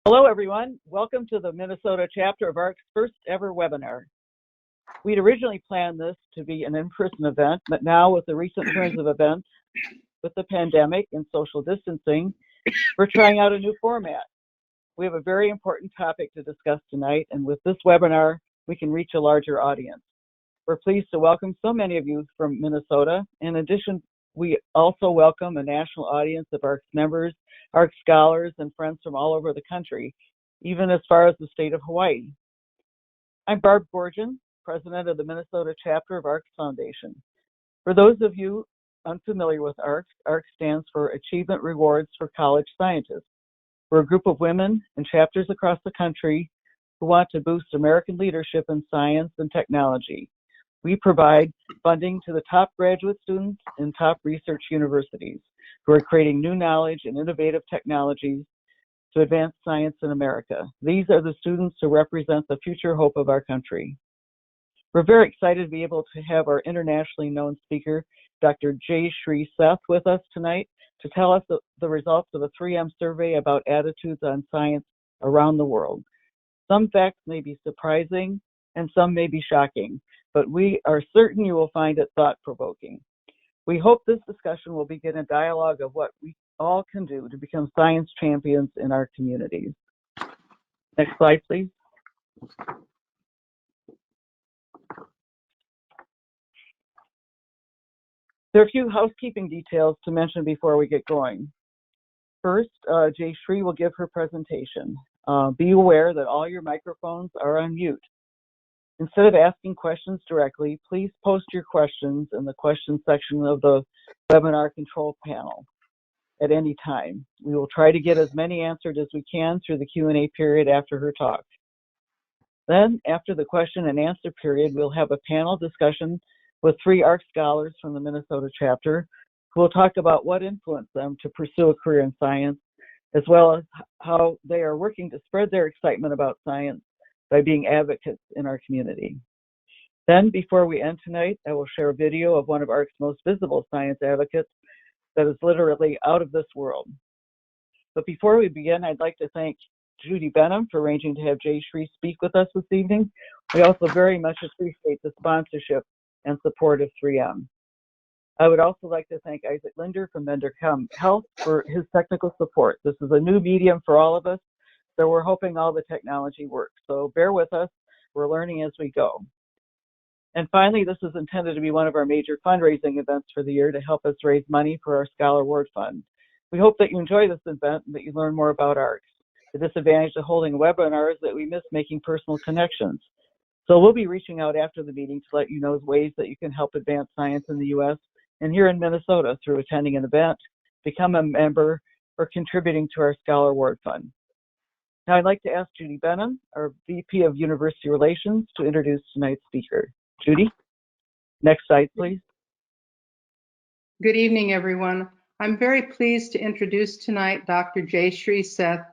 Hello, everyone. Welcome to the Minnesota chapter of ARC's first ever webinar. We'd originally planned this to be an in-person event, but now with the recent turns of events, with the pandemic and social distancing, we're trying out a new format. We have a very important topic to discuss tonight, and with this webinar, we can reach a larger audience. We're pleased to welcome so many of you from Minnesota. In addition, we also welcome a national audience of ARCS members, ARCS scholars, and friends from all over the country, even as far as the state of Hawaii. I'm Barb Gorgon, president of the Minnesota chapter of ARCS Foundation. For those of you unfamiliar with ARCS, ARCS stands for Achievement Rewards for College Scientists. We're a group of women and chapters across the country who want to boost American leadership in science and technology. We provide funding to the top graduate students in top research universities who are creating new knowledge and innovative technologies to advance science in America. These are the students who represent the future hope of our country. We're very excited to be able to have our internationally known speaker, Dr. Jayshree Seth, with us tonight to tell us the results of a 3M survey about attitudes on science around the world. Some facts may be surprising and some may be shocking, but we are certain you will find it thought-provoking. We hope this discussion will begin a dialogue of what we all can do to become science champions in our communities. Next slide, please. There are a few housekeeping details to mention before we get going. First, Jayshree will give her presentation. Be aware that all your microphones are on mute. Instead of asking questions directly, please post your questions in the question section of the webinar control panel at any time. We will try to get as many answered as we can through the Q&A period after her talk. Then, after the question and answer period, we'll have a panel discussion with 3 ARCS scholars from the Minnesota chapter who will talk about what influenced them to pursue a career in science, as well as how they are working to spread their excitement about science by being advocates in our community. Then, before we end tonight, I will share a video of one of ARC's most visible science advocates that is literally out of this world. But before we begin, I'd like to thank Judy Benham for arranging to have Jayshree speak with us this evening. We also very much appreciate the sponsorship and support of 3M. I would also like to thank Isaac Linder from Mendercom Health for his technical support. This is a new medium for all of us, so we're hoping all the technology works. So bear with us, we're learning as we go. And finally, this is intended to be one of our major fundraising events for the year to help us raise money for our Scholar Award Fund. We hope that you enjoy this event and that you learn more about ARCS. The disadvantage of holding webinars is that we miss making personal connections. So we'll be reaching out after the meeting to let you know ways that you can help advance science in the U.S. and here in Minnesota through attending an event, become a member, or contributing to our Scholar Award Fund. Now I'd like to ask Judy Benham, our VP of University Relations, to introduce tonight's speaker. Judy, next slide, please. Good evening, everyone. I'm very pleased to introduce tonight Dr. Jayshree Seth,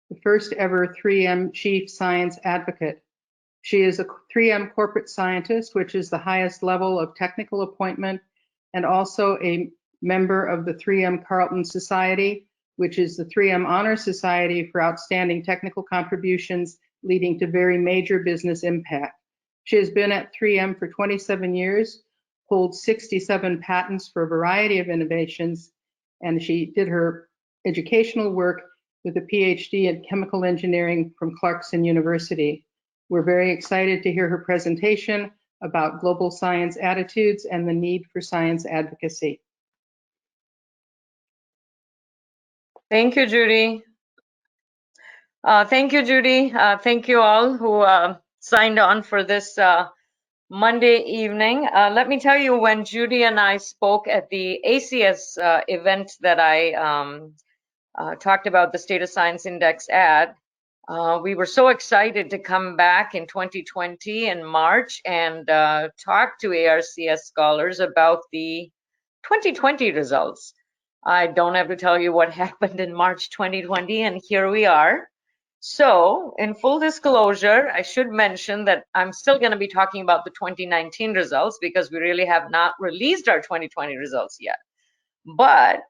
the first ever 3M Chief Science Advocate. She is a 3M corporate scientist, which is the highest level of technical appointment, and also a member of the 3M Carleton Society, which is the 3M Honor Society for outstanding technical contributions leading to very major business impact. She has been at 3M for 27 years, holds 67 patents for a variety of innovations, and she did her educational work with a PhD in chemical engineering from Clarkson University. We're very excited to hear her presentation about global science attitudes and the need for science advocacy. Thank you, Judy. Thank you all who signed on for this Monday evening. Let me tell you, when Judy and I spoke at the ACS event that I talked about, the State of Science Index ad, we were so excited to come back in 2020 in March and talk to ARCS scholars about the 2020 results. I don't have to tell you what happened in March 2020, and here we are. So, in full disclosure, I should mention that I'm still going to be talking about the 2019 results because we really have not released our 2020 results yet. But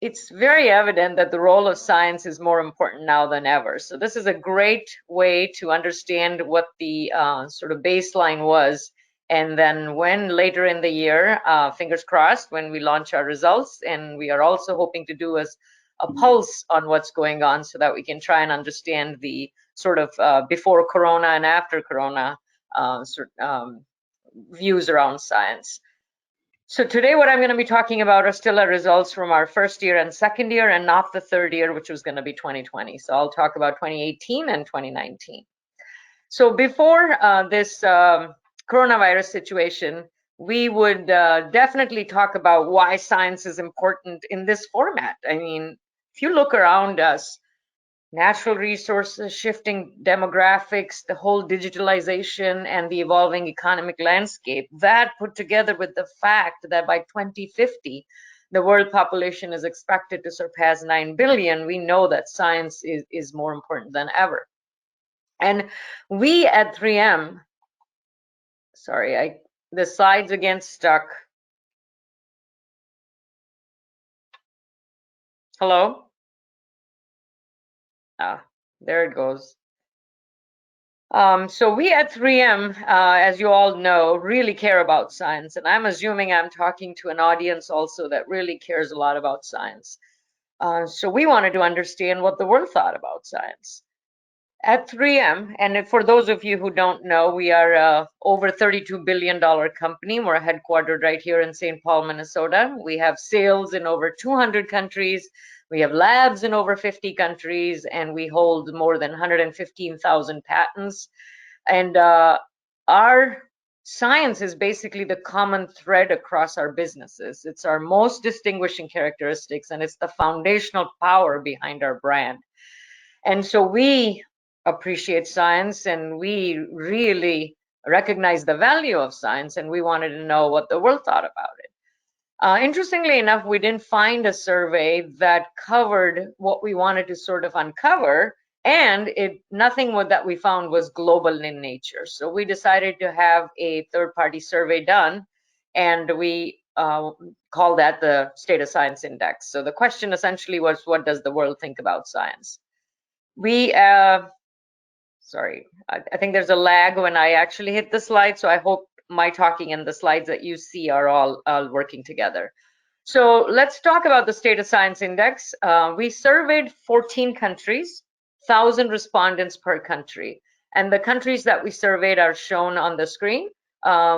it's very evident that the role of science is more important now than ever. So this is a great way to understand what the sort of baseline was. And then when later in the year, fingers crossed, when we launch our results, and we are also hoping to do a pulse on what's going on so that we can try and understand the sort of before Corona and after Corona views around science. So today what I'm going to be talking about are still our results from our first year and second year, and not the third year, which was going to be 2020. So I'll talk about 2018 and 2019. So before this coronavirus situation, we would definitely talk about why science is important in this format. I mean, if you look around us, natural resources, shifting demographics, the whole digitalization and the evolving economic landscape, that put together with the fact that by 2050, the world population is expected to surpass 9 billion, we know that science is more important than ever. And we at 3M, sorry, the slides again stuck. Hello? Ah, there it goes. So we at 3M, as you all know, really care about science. And I'm assuming I'm talking to an audience also that really cares a lot about science. So we wanted to understand what the world thought about science. At 3M, and for those of you who don't know, we are over $32 billion company. We're headquartered right here in St. Paul, Minnesota. We have sales in over 200 countries. We have labs in over 50 countries, and we hold more than 115,000 patents. And our science is basically the common thread across our businesses. It's our most distinguishing characteristics, and it's the foundational power behind our brand. And so we appreciate science, and we really recognize the value of science, and we wanted to know what the world thought about it. Interestingly enough, we didn't find a survey that covered what we wanted to sort of uncover, and nothing that we found was global in nature. So we decided to have a third-party survey done, and we call that the State of Science Index. So the question essentially was, what does the world think about science? We, sorry, I think there's a lag when I actually hit the slide, so I hope my talking and the slides that you see are all working together. So let's talk about the State of Science Index. We surveyed 14 countries, 1,000 respondents per country. And the countries that we surveyed are shown on the screen.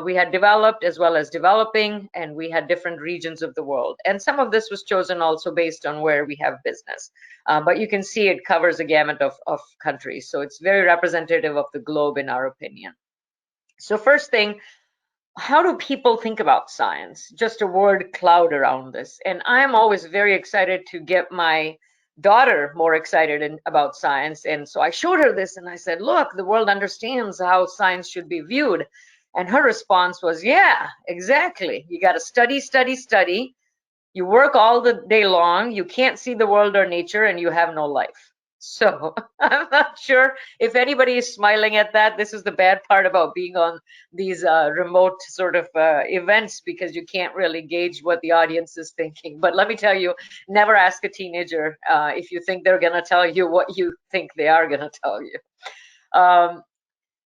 We had developed as well as developing, and we had different regions of the world. And some of this was chosen also based on where we have business. But you can see it covers a gamut of countries. So it's very representative of the globe in our opinion. So first thing, how do people think about science? Just a word cloud around this. And I'm always very excited to get my daughter more excited about science. And so I showed her this and I said, look, the world understands how science should be viewed. And her response was, yeah, exactly. You got to study, study, study. You work all the day long. You can't see the world or nature, and you have no life. So I'm not sure if anybody is smiling at that. This is the bad part about being on these remote sort of events, because you can't really gauge what the audience is thinking. But let me tell you, never ask a teenager if you think they're going to tell you what you think they are going to tell you.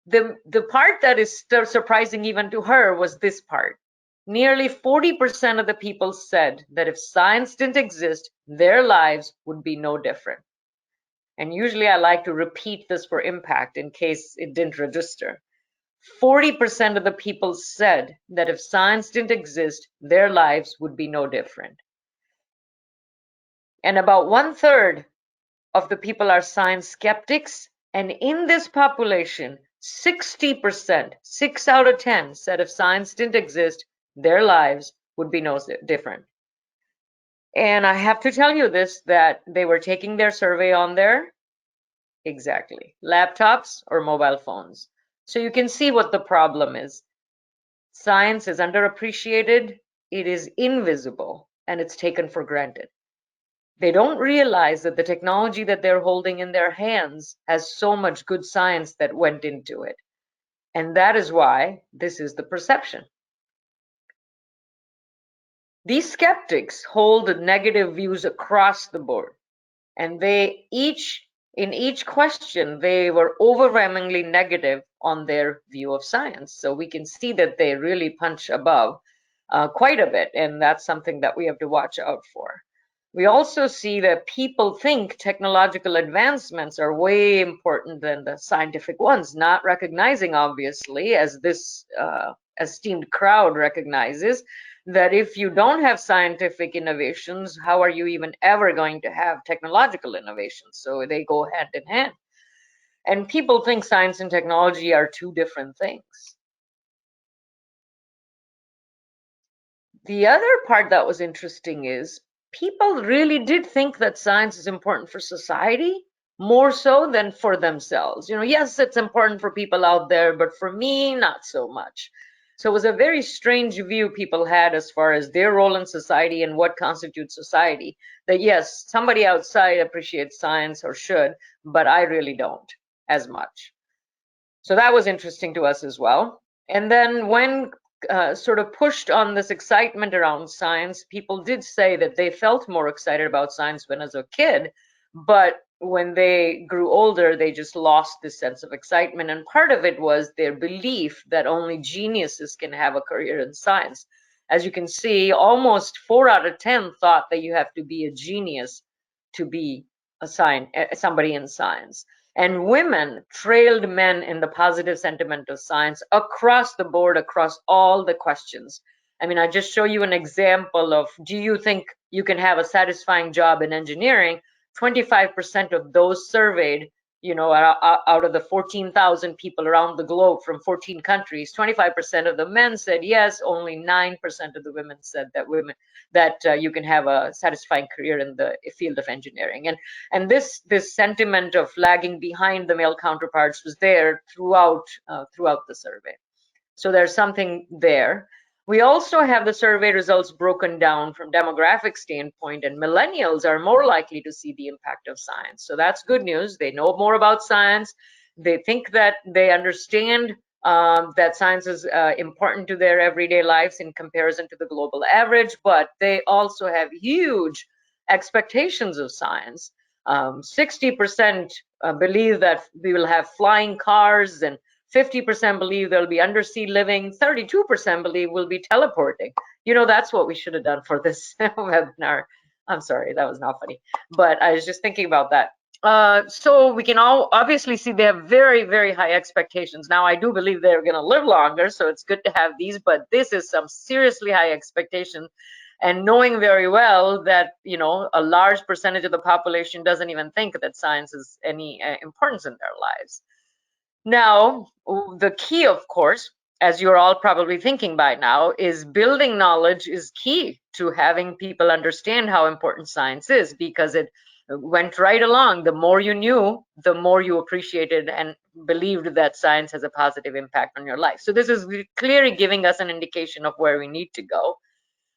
The part that is still surprising even to her was this part. Nearly 40% of the people said that if science didn't exist, their lives would be no different. And usually I like to repeat this for impact in case it didn't register. 40% of the people said that if science didn't exist, their lives would be no different. And about 1/3 of the people are science skeptics. And in this population, 60%, 6 out of 10, said if science didn't exist, their lives would be no different. And I have to tell you this, that they were taking their survey on their, exactly, laptops or mobile phones. So you can see what the problem is. Science is underappreciated, it is invisible, and it's taken for granted. They don't realize that the technology that they're holding in their hands has so much good science that went into it. And that is why this is the perception. These skeptics hold negative views across the board, and in each question, they were overwhelmingly negative on their view of science. So we can see that they really punch above quite a bit, and that's something that we have to watch out for. We also see that people think technological advancements are way important than the scientific ones, not recognizing, obviously, as this esteemed crowd recognizes, that if you don't have scientific innovations, how are you even ever going to have technological innovations? So they go hand in hand. And people think science and technology are two different things. The other part that was interesting is people really did think that science is important for society more so than for themselves. Yes, it's important for people out there, but for me, not so much. So it was a very strange view people had as far as their role in society and what constitutes society. That yes, somebody outside appreciates science or should, but I really don't as much. So that was interesting to us as well. And then when sort of pushed on this excitement around science, people did say that they felt more excited about science when as a kid, but when they grew older, they just lost this sense of excitement. And part of it was their belief that only geniuses can have a career in science. As you can see, almost 4 out of 10 thought that you have to be a genius to be somebody in science. And women trailed men in the positive sentiment of science across the board, across all the questions. I mean, I just show you an example of, do you think you can have a satisfying job in engineering? 25% of those surveyed, out of the 14,000 people around the globe from 14 countries, 25% of the men said yes, only 9% of the women said that you can have a satisfying career in the field of engineering. And this sentiment of lagging behind the male counterparts was there throughout the survey. So there's something there. We also have the survey results broken down from demographic standpoint, and millennials are more likely to see the impact of science. So that's good news. They know more about science. They think that they understand that science is important to their everyday lives in comparison to the global average, but they also have huge expectations of science. 60% believe that we will have flying cars, and 50% believe there'll be undersea living, 32% believe we'll be teleporting. That's what we should have done for this webinar. I'm sorry, that was not funny, but I was just thinking about that. So we can all obviously see they have very, very high expectations. Now, I do believe they're going to live longer, so it's good to have these, but this is some seriously high expectation. And knowing very well that, a large percentage of the population doesn't even think that science is any importance in their lives. Now, the key, of course, as you're all probably thinking by now, is building knowledge is key to having people understand how important science is, because it went right along. The more you knew, the more you appreciated and believed that science has a positive impact on your life. So this is clearly giving us an indication of where we need to go.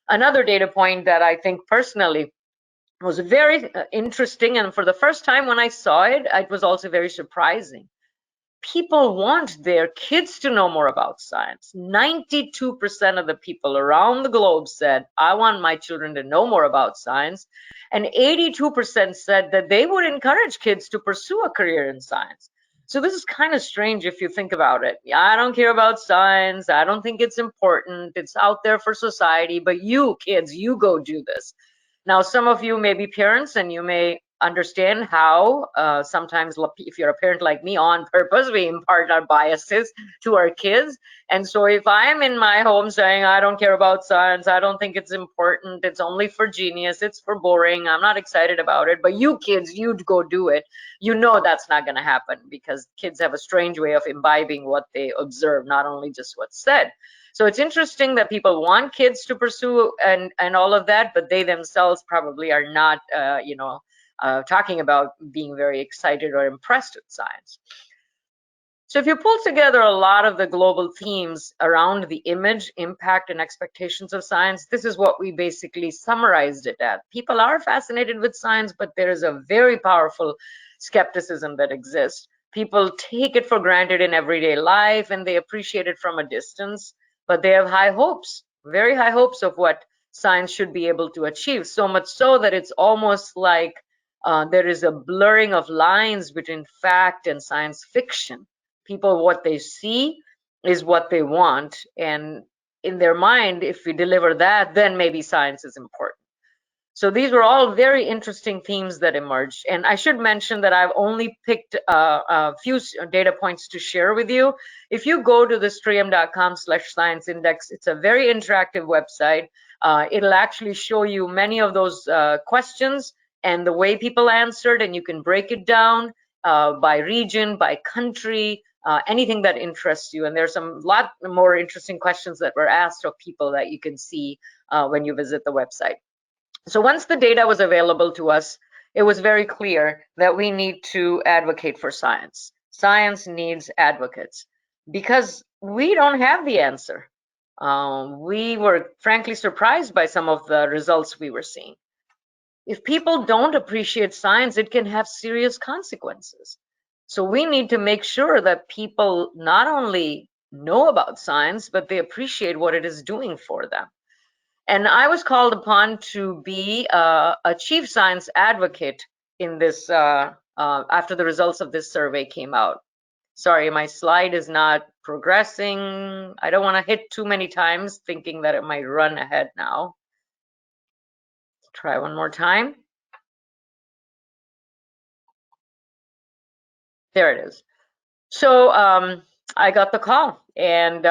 Another data point that I think personally was very interesting, and for the first time when I saw it, it was also very surprising. People want their kids to know more about science. 92% of the people around the globe said, I want my children to know more about science. And 82% said that they would encourage kids to pursue a career in science. So this is kind of strange if you think about it. I don't care about science. I don't think it's important. It's out there for society. But you kids, you go do this. Now, some of you may be parents and you may understand how sometimes, if you're a parent like me, on purpose, we impart our biases to our kids. And so if I'm in my home saying, I don't care about science, I don't think it's important, it's only for genius, it's for boring, I'm not excited about it, but you kids, you'd go do it, that's not going to happen, because kids have a strange way of imbibing what they observe, not only just what's said. So it's interesting that people want kids to pursue and all of that, but they themselves probably are not, talking about being very excited or impressed with science. So if you pull together a lot of the global themes around the image, impact, and expectations of science, this is what we basically summarized it at. People are fascinated with science, but there is a very powerful skepticism that exists. People take it for granted in everyday life and they appreciate it from a distance, but they have high hopes, very high hopes of what science should be able to achieve, so much so that it's almost like there is a blurring of lines between fact and science fiction. People, what they see is what they want, and in their mind, if we deliver that, then maybe science is important. So these were all very interesting themes that emerged. And I should mention that I've only picked a few data points to share with you. If you go to the stream.com/science index, it's a very interactive website. It'll actually show you many of those questions and the way people answered, and you can break it down by region, by country, anything that interests you. And there's some lot more interesting questions that were asked of people that you can see when you visit the website. So once the data was available to us, it was very clear that we need to advocate for science. Science needs advocates because we don't have the answer. We were frankly surprised by some of the results we were seeing. If people don't appreciate science, it can have serious consequences. So we need to make sure that people not only know about science, but they appreciate what it is doing for them. And I was called upon to be a chief science advocate in this after the results of this survey came out. Sorry, my slide is not progressing. I don't want to hit too many times thinking that it might run ahead now. Try one more time. There it is. So I got the call, and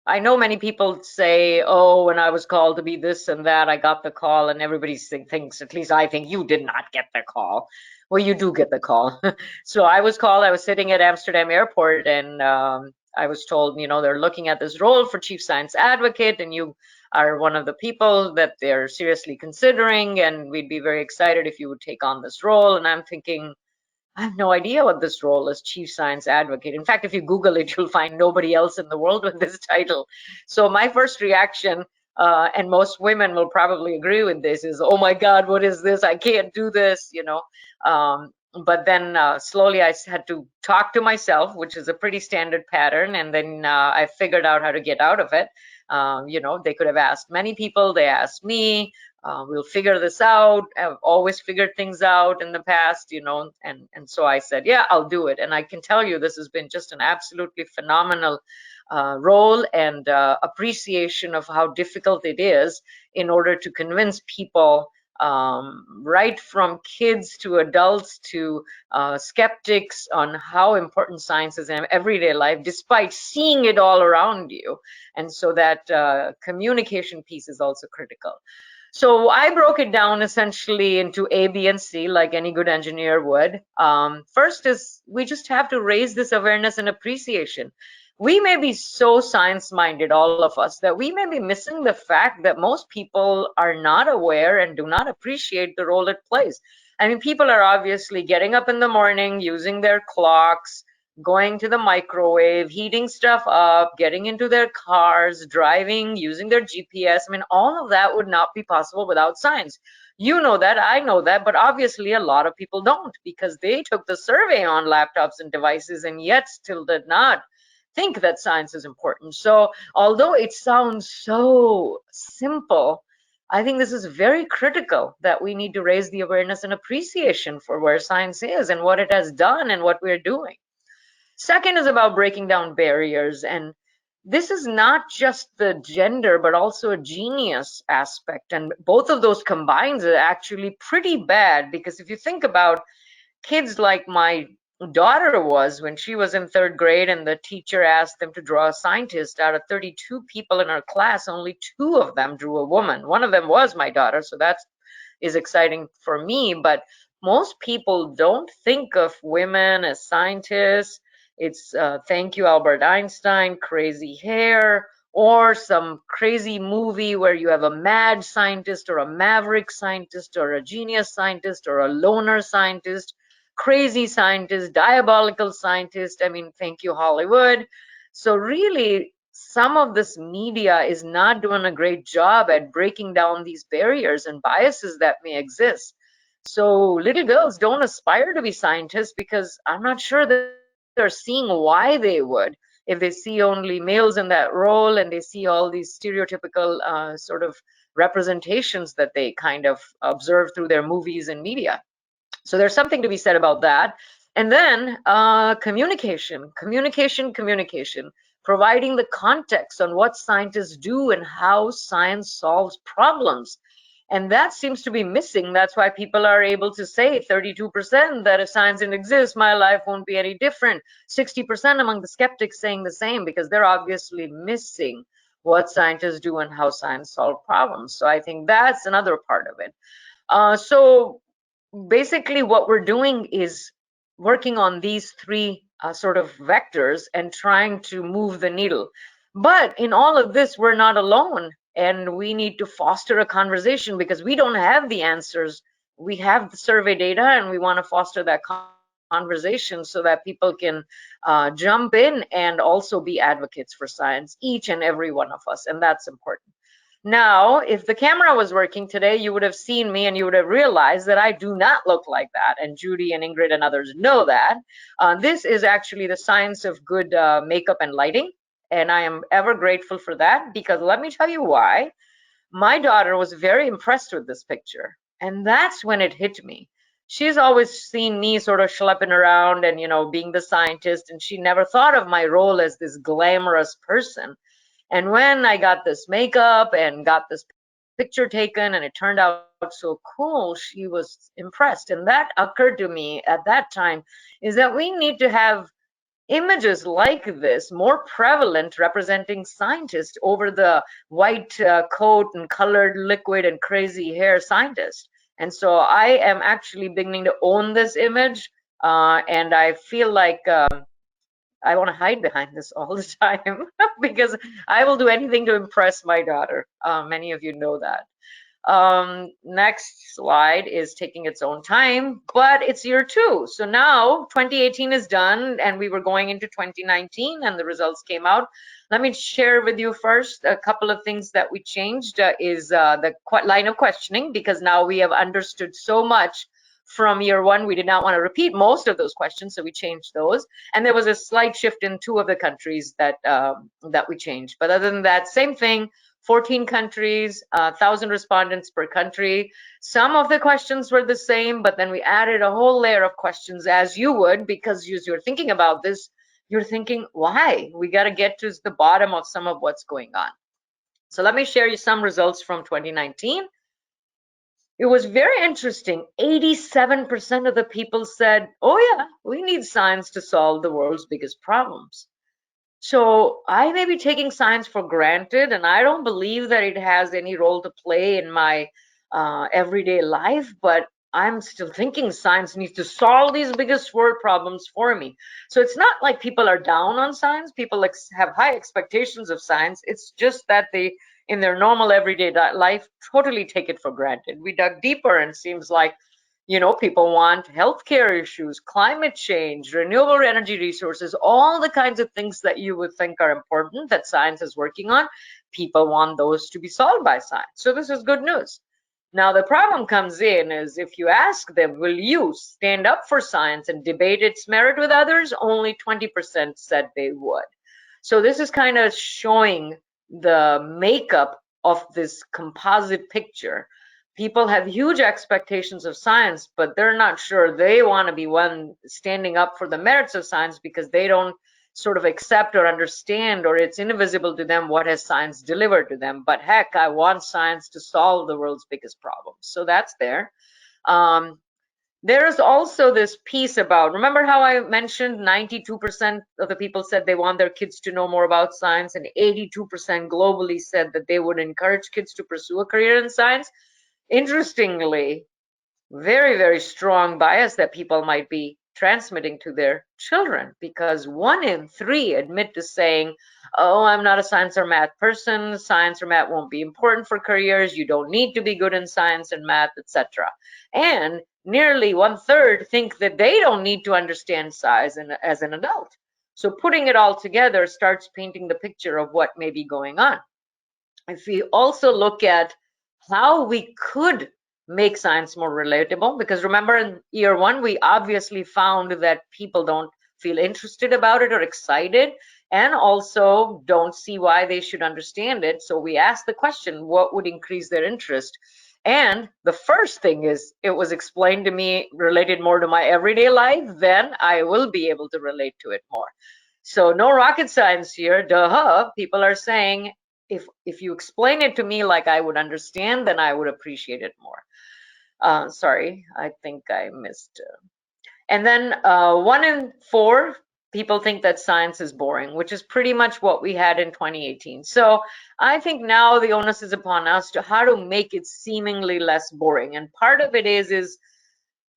I know many people say, oh, when I was called to be this and that, I got the call, and everybody thinks, at least I think, you did not get the call. Well, you do get the call. So I was called, I was sitting at Amsterdam airport, and I was told, you know, they're looking at this role for chief science advocate, and you are one of the people that they're seriously considering, and we'd be very excited if you would take on this role. And I'm thinking, I have no idea what this role is, chief science advocate. In fact, if you Google it, you'll find nobody else in the world with this title. So my first reaction, and most women will probably agree with this, is, oh my God, what is this? I can't do this, you know. But then slowly I had to talk to myself, which is a pretty standard pattern. And then I figured out how to get out of it. You know, they could have asked many people, they asked me. We'll figure this out. I've always figured things out in the past, you know, and so I said, yeah, I'll do it. And I can tell you this has been just an absolutely phenomenal role and appreciation of how difficult it is in order to convince people, right from kids to adults to skeptics, on how important science is in everyday life, despite seeing it all around you. And so that communication piece is also critical. So I broke it down essentially into A, B, and C, like any good engineer would. First is we just have to raise this awareness and appreciation. We may be so science-minded, all of us, that we may be missing the fact that most people are not aware and do not appreciate the role it plays. I mean, people are obviously getting up in the morning, using their clocks, going to the microwave, heating stuff up, getting into their cars, driving, using their GPS. I mean, all of that would not be possible without science. You know that, I know that, but obviously a lot of people don't, because they took the survey on laptops and devices and yet still did not think that science is important. So although it sounds so simple, I think this is very critical, that we need to raise the awareness and appreciation for where science is and what it has done and what we're doing. Second is about breaking down barriers. And this is not just the gender, but also a genius aspect. And both of those combined are actually pretty bad, because if you think about kids like my daughter was when she was in third grade, and the teacher asked them to draw a scientist. Out of 32 people in her class, only 2 of them drew a woman. One of them was my daughter, so that is exciting for me. But most people don't think of women as scientists. It's thank you, Albert Einstein, crazy hair, or some crazy movie where you have a mad scientist or a maverick scientist or a genius scientist or a loner scientist. crazy scientists, diabolical scientists. I mean, thank you, Hollywood. So really, some of this media is not doing a great job at breaking down these barriers and biases that may exist. So little girls don't aspire to be scientists because I'm not sure that they're seeing why they would if they see only males in that role and they see all these stereotypical sort of representations that they kind of observe through their movies and media. So there's something to be said about that. And then communication, providing the context on what scientists do and how science solves problems. And that seems to be missing. That's why people are able to say 32% that if science didn't exist, my life won't be any different. 60% among the skeptics saying the same, because they're obviously missing what scientists do and how science solves problems. So I think that's another part of it. So basically what we're doing is working on these three sort of vectors and trying to move the needle. But in all of this, we're not alone, and we need to foster a conversation because we don't have the answers. We have the survey data, and we want to foster that conversation so that people can jump in and also be advocates for science, each and every one of us, and that's important. Now, if the camera was working today, you would have seen me and you would have realized that I do not look like that. And Judy and Ingrid and others know that. This is actually the science of good makeup and lighting. And I am ever grateful for that, because let me tell you why. My daughter was very impressed with this picture. And that's when it hit me. She's always seen me sort of schlepping around and, you know, being the scientist. And she never thought of my role as this glamorous person. And when I got this makeup and got this picture taken and it turned out so cool, she was impressed. And that occurred to me at that time, is that we need to have images like this more prevalent, representing scientists over the white coat and colored liquid and crazy hair scientist. And so I am actually beginning to own this image, and I feel like I want to hide behind this all the time because I will do anything to impress my daughter. Many of you know that. Next slide is taking its own time, but it's year 2. So now 2018 is done and we were going into 2019 and the results came out. Let me share with you first a couple of things that we changed is the line of questioning, because now we have understood so much from year 1. We did not want to repeat most of those questions, so we changed those. And there was a slight shift in 2 of the countries that that we changed. But other than that, same thing. 14 countries, 1,000 respondents per country. Some of the questions were the same, but then we added a whole layer of questions, as you would, because as you're thinking about this, you're thinking, why? We got to get to the bottom of some of what's going on. So let me share you some results from 2019. It was very interesting. 87% of the people said, oh yeah, we need science to solve the world's biggest problems. So I may be taking science for granted, and I don't believe that it has any role to play in my everyday life, but I'm still thinking science needs to solve these biggest world problems for me. So it's not like people are down on science. People have high expectations of science. It's just that they, in their normal everyday life, totally take it for granted. We dug deeper and it seems like, you know, people want healthcare issues, climate change, renewable energy resources, all the kinds of things that you would think are important that science is working on. People want those to be solved by science. So this is good news. Now the problem comes in is if you ask them, will you stand up for science and debate its merit with others? Only 20% said they would. So this is kind of showing the makeup of this composite picture. People have huge expectations of science, but they're not sure they want to be one standing up for the merits of science because they don't sort of accept or understand, or it's invisible to them what has science delivered to them. But heck, I want science to solve the world's biggest problems. So that's there. There's also this piece about, remember how I mentioned 92% of the people said they want their kids to know more about science, and 82% globally said that they would encourage kids to pursue a career in science? Interestingly, very, very strong bias that people might be transmitting to their children, because 1 in 3 admit to saying, oh, I'm not a science or math person, science or math won't be important for careers, you don't need to be good in science and math, etc. And nearly 1/3 think that they don't need to understand size as an adult. So putting it all together starts painting the picture of what may be going on. If we also look at how we could make science more relatable, because remember in year one, we obviously found that people don't feel interested about it or excited, and also don't see why they should understand it. So we asked the question, what would increase their interest? And the first thing is, it was explained to me, related more to my everyday life, then I will be able to relate to it more. So no rocket science here, duh. People are saying, if you explain it to me like I would understand, then I would appreciate it more. Sorry, I think I missed. And then 1 in 4 people think that science is boring, which is pretty much what we had in 2018. So I think now the onus is upon us to how to make it seemingly less boring. And part of it is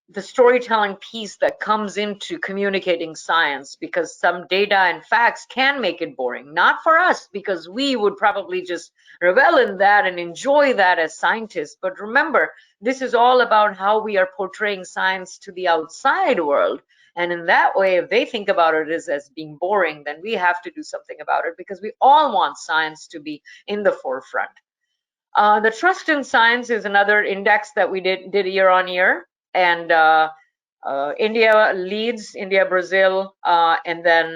the storytelling piece that comes into communicating science, because some data and facts can make it boring. Not for us, because we would probably just revel in that and enjoy that as scientists. But remember, this is all about how we are portraying science to the outside world. And in that way, if they think about it as being boring, then we have to do something about it, because we all want science to be in the forefront. The trust in science is another index that we did year on year. And India leads, India, Brazil, and then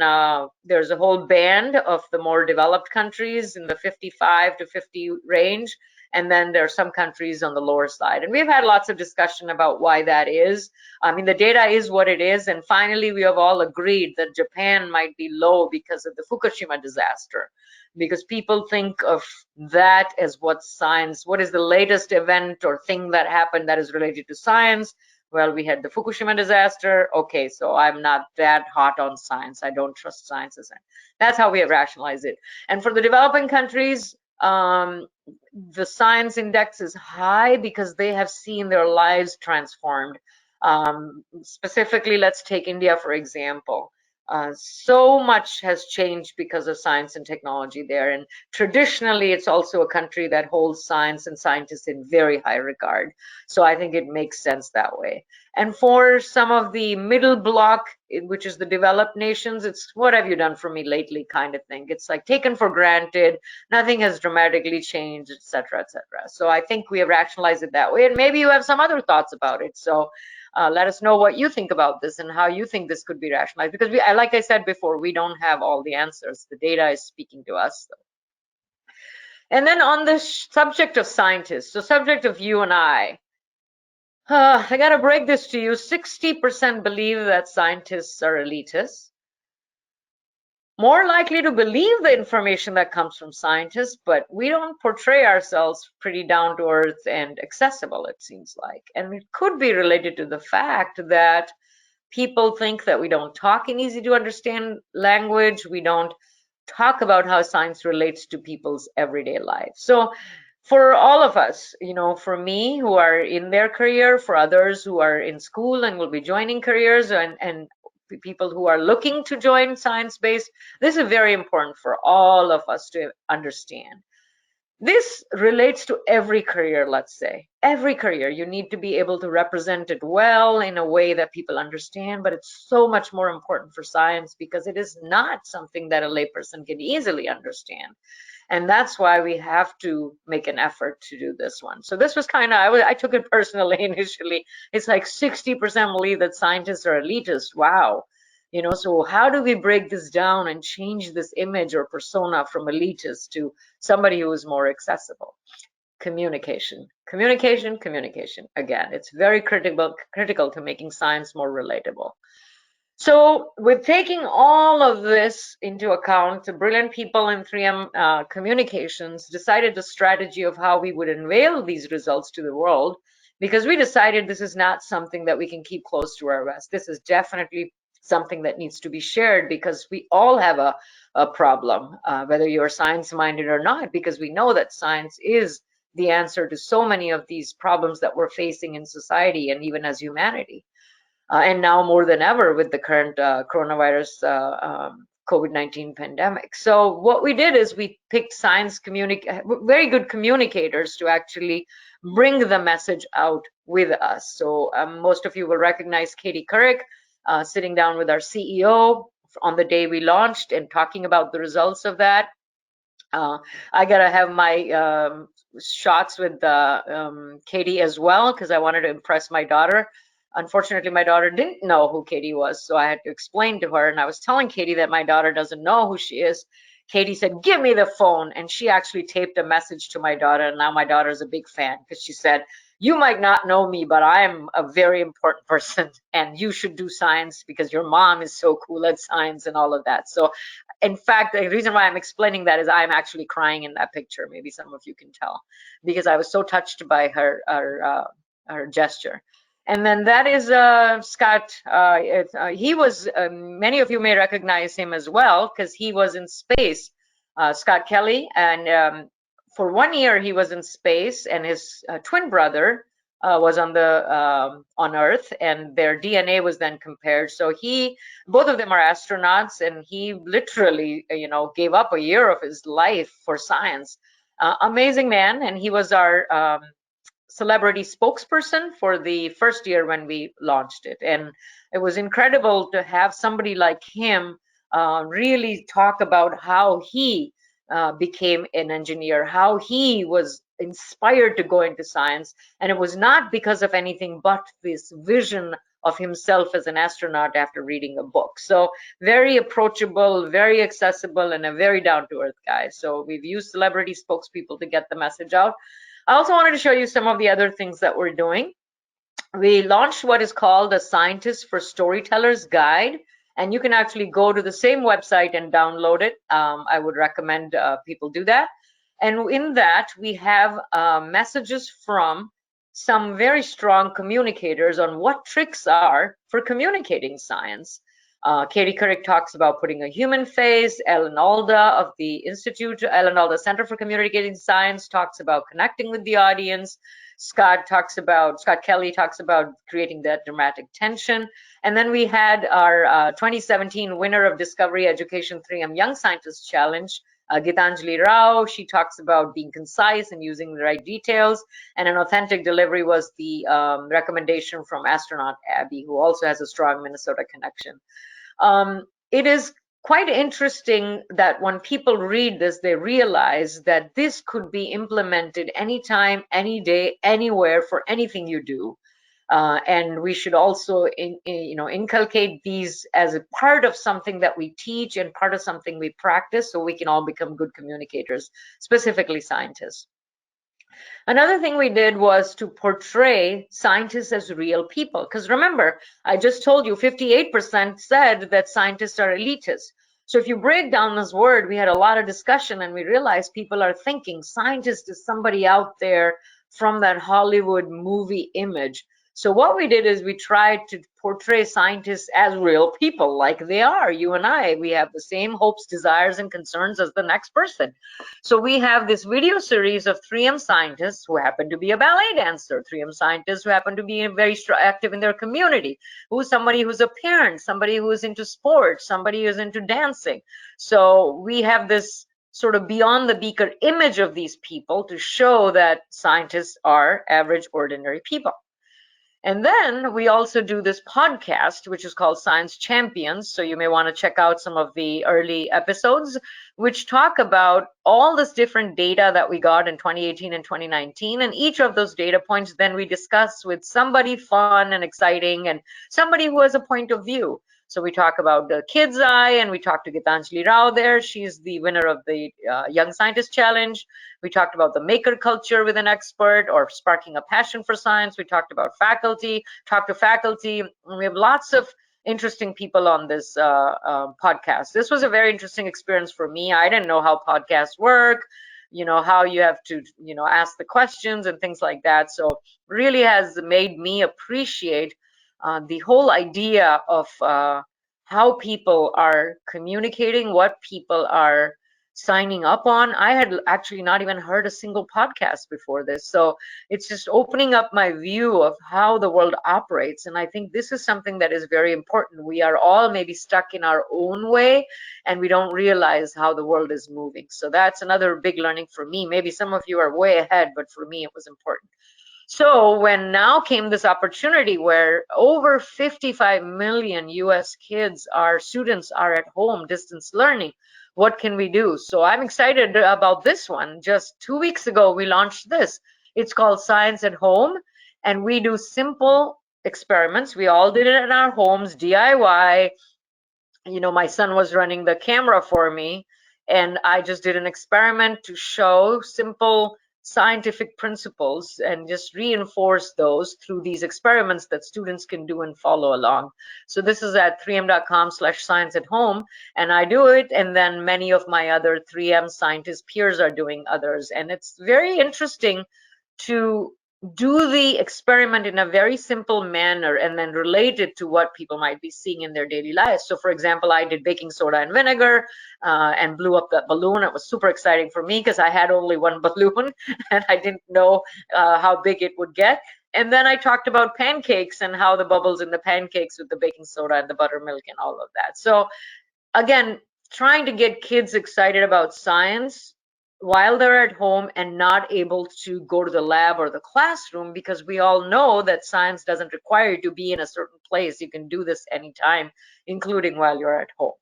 there's a whole band of the more developed countries in the 55 to 50 range. And then there are some countries on the lower side. And we've had lots of discussion about why that is. I mean, the data is what it is. And finally, we have all agreed that Japan might be low because of the Fukushima disaster, because people think of that as what is the latest event or thing that happened that is related to science. Well, we had the Fukushima disaster. Okay, so I'm not that hot on science. I don't trust science as that. That's how we have rationalized it. And for the developing countries, the science index is high because they have seen their lives transformed. Specifically, let's take India, for example. So much has changed because of science and technology there. And traditionally, it's also a country that holds science and scientists in very high regard. So I think it makes sense that way. And for some of the middle block, which is the developed nations, it's what have you done for me lately kind of thing. It's like taken for granted, nothing has dramatically changed, etc., etc. So I think we have rationalized it that way. And maybe you have some other thoughts about it. So let us know what you think about this and how you think this could be rationalized, because like I said before, we don't have all the answers. The data is speaking to us. And then on the subject of scientists, so subject of you and I got to break this to you. 60% believe that scientists are elitists. More likely to believe the information that comes from scientists, but we don't portray ourselves pretty down to earth and accessible, it seems like. And it could be related to the fact that people think that we don't talk in easy to understand language. We don't talk about how science relates to people's everyday lives. So for all of us, for me who are in their career, for others who are in school and will be joining careers, and people who are looking to join science-based, this is very important for all of us to understand. This relates to every career, let's say. Every career, you need to be able to represent it well in a way that people understand, but it's so much more important for science because it is not something that a layperson can easily understand. And that's why we have to make an effort to do this one. So this was kind of, I took it personally initially. It's like 60% believe that scientists are elitist. Wow. So how do we break this down and change this image or persona from elitist to somebody who is more accessible? Communication. Again, it's very critical to making science more relatable. So with taking all of this into account, the brilliant people in 3M Communications decided the strategy of how we would unveil these results to the world, because we decided this is not something that we can keep close to our vest. This is definitely something that needs to be shared, because we all have a problem, whether you're science-minded or not, because we know that science is the answer to so many of these problems that we're facing in society and even as humanity. And now more than ever with the current coronavirus COVID-19 pandemic. So what we did is we picked very good communicators to actually bring the message out with us. So most of you will recognize Katie Couric sitting down with our CEO on the day we launched and talking about the results of that. I gotta have my shots with Katie as well, because I wanted to impress my daughter. Unfortunately, my daughter didn't know who Katie was, so I had to explain to her, and I was telling Katie that my daughter doesn't know who she is. Katie said, "Give me the phone," and she actually taped a message to my daughter, and now my daughter is a big fan, because she said, "You might not know me, but I am a very important person, and you should do science because your mom is so cool at science," and all of that. So in fact, the reason why I'm explaining that is I'm actually crying in that picture. Maybe some of you can tell, because I was so touched by her gesture. And then that is Scott. He was, many of you may recognize him as well, because he was in space, Scott Kelly. And for 1 year, he was in space, and his twin brother was on Earth, and their DNA was then compared. So both of them are astronauts, and he literally, gave up a year of his life for science. Amazing man, and he was our celebrity spokesperson for the first year when we launched it. And it was incredible to have somebody like him really talk about how he became an engineer, how he was inspired to go into science. And it was not because of anything but this vision of himself as an astronaut after reading a book. So very approachable, very accessible, and a very down-to-earth guy. So we've used celebrity spokespeople to get the message out. I also wanted to show you some of the other things that we're doing. We launched what is called a Scientist for Storytellers Guide, and you can actually go to the same website and download it. I would recommend people do that. And in that, we have messages from some very strong communicators on what tricks are for communicating science. Katie Couric talks about putting a human face. Ellen Alda of the Institute, Ellen Alda Center for Communicating Science, talks about connecting with the audience. Scott Kelly talks about creating that dramatic tension. And then we had our 2017 winner of Discovery Education 3M Young Scientist Challenge, Gitanjali Rao. She talks about being concise and using the right details. And an authentic delivery was the recommendation from astronaut Abby, who also has a strong Minnesota connection. It is quite interesting that when people read this, they realize that this could be implemented anytime, any day, anywhere for anything you do. And we should also inculcate these as a part of something that we teach and part of something we practice, so we can all become good communicators, specifically scientists. Another thing we did was to portray scientists as real people. Because remember, I just told you 58% said that scientists are elitists. So if you break down this word, we had a lot of discussion, and we realized people are thinking scientist is somebody out there from that Hollywood movie image. So what we did is we tried to portray scientists as real people, like they are. You and I, we have the same hopes, desires, and concerns as the next person. So we have this video series of 3M scientists who happen to be a ballet dancer, 3M scientists who happen to be very active in their community, who's somebody who's a parent, somebody who is into sports, somebody who's into dancing. So we have this sort of beyond the beaker image of these people to show that scientists are average, ordinary people. And then we also do this podcast, which is called Science Champions. So you may want to check out some of the early episodes, which talk about all this different data that we got in 2018 and 2019. And each of those data points, then we discuss with somebody fun and exciting and somebody who has a point of view. So we talk about the Kids Eye, and we talked to Gitanjali Rao there. She's the winner of the Young Scientist Challenge. We talked about the maker culture with an expert, or sparking a passion for science. We talked about faculty, talked to faculty. And we have lots of interesting people on this podcast. This was a very interesting experience for me. I didn't know how podcasts work, how you have to, ask the questions and things like that. So really has made me appreciate the whole idea of how people are communicating, what people are signing up on. I had actually not even heard a single podcast before this. So it's just opening up my view of how the world operates. And I think this is something that is very important. We are all maybe stuck in our own way, and we don't realize how the world is moving. So that's another big learning for me. Maybe some of you are way ahead, but for me, it was important. So when now came this opportunity where over 55 million US kids students are at home distance learning, what can we do? So I'm excited about this one. Just 2 weeks ago, we launched this. It's called Science at Home, and we do simple experiments. We all did it in our homes, DIY. You know, my son was running the camera for me, and I just did an experiment to show simple scientific principles and just reinforce those through these experiments that students can do and follow along. So this is at 3m.com/science at home, and I do it, and then many of my other 3M scientist peers are doing others, and it's very interesting to do the experiment in a very simple manner and then relate it to what people might be seeing in their daily lives. So for example, I did baking soda and vinegar and blew up that balloon. It was super exciting for me because I had only one balloon and I didn't know how big it would get. And then I talked about pancakes and how the bubbles in the pancakes with the baking soda and the buttermilk and all of that. So again, trying to get kids excited about science while they're at home and not able to go to the lab or the classroom, because we all know that science doesn't require you to be in a certain place. You can do this anytime, including while you're at home.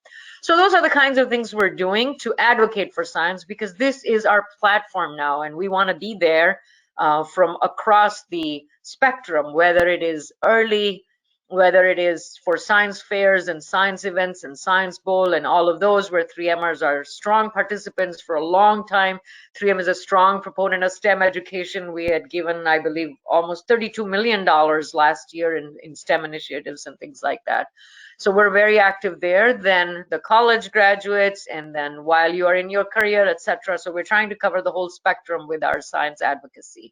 So those are the kinds of things we're doing to advocate for science, because this is our platform now, and we want to be there from across the spectrum, whether it is early, whether it is for science fairs and science events and Science Bowl and all of those, where 3Mers are strong participants for a long time. 3M is a strong proponent of STEM education. We had given, I believe, almost $32 million last year in STEM initiatives and things like that. So we're very active there. Then the college graduates, and then while you are in your career, etc. So we're trying to cover the whole spectrum with our science advocacy.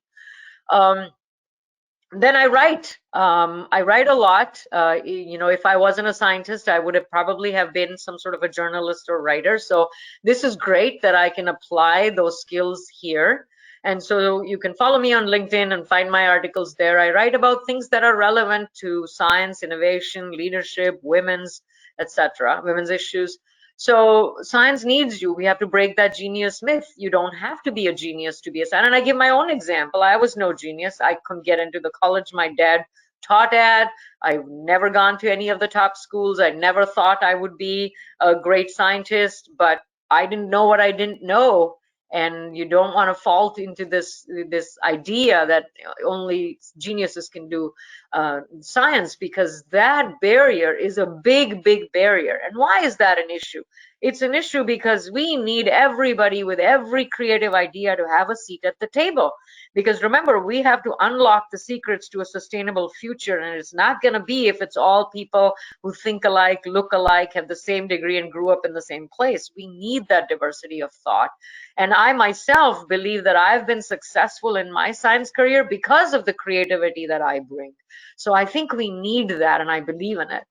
Then I write. I write a lot. You know, if I wasn't a scientist, I would have probably have been some sort of a journalist or writer. So this is great that I can apply those skills here. And so you can follow me on LinkedIn and find my articles there. I write about things that are relevant to science, innovation, leadership, women's, etc., women's issues. So science needs you. We have to break that genius myth. You don't have to be a genius to be a scientist. And I give my own example. I was no genius. I couldn't get into the college my dad taught at. I've never gone to any of the top schools. I never thought I would be a great scientist, but I didn't know what I didn't know. And you don't want to fall into this idea that only geniuses can do science, because that barrier is a big barrier. And why is that an issue? It's an issue because we need everybody with every creative idea to have a seat at the table. Because remember, we have to unlock the secrets to a sustainable future, and it's not going to be if it's all people who think alike, look alike, have the same degree, and grew up in the same place. We need that diversity of thought. And I myself believe that I've been successful in my science career because of the creativity that I bring. So I think we need that, and I believe in it.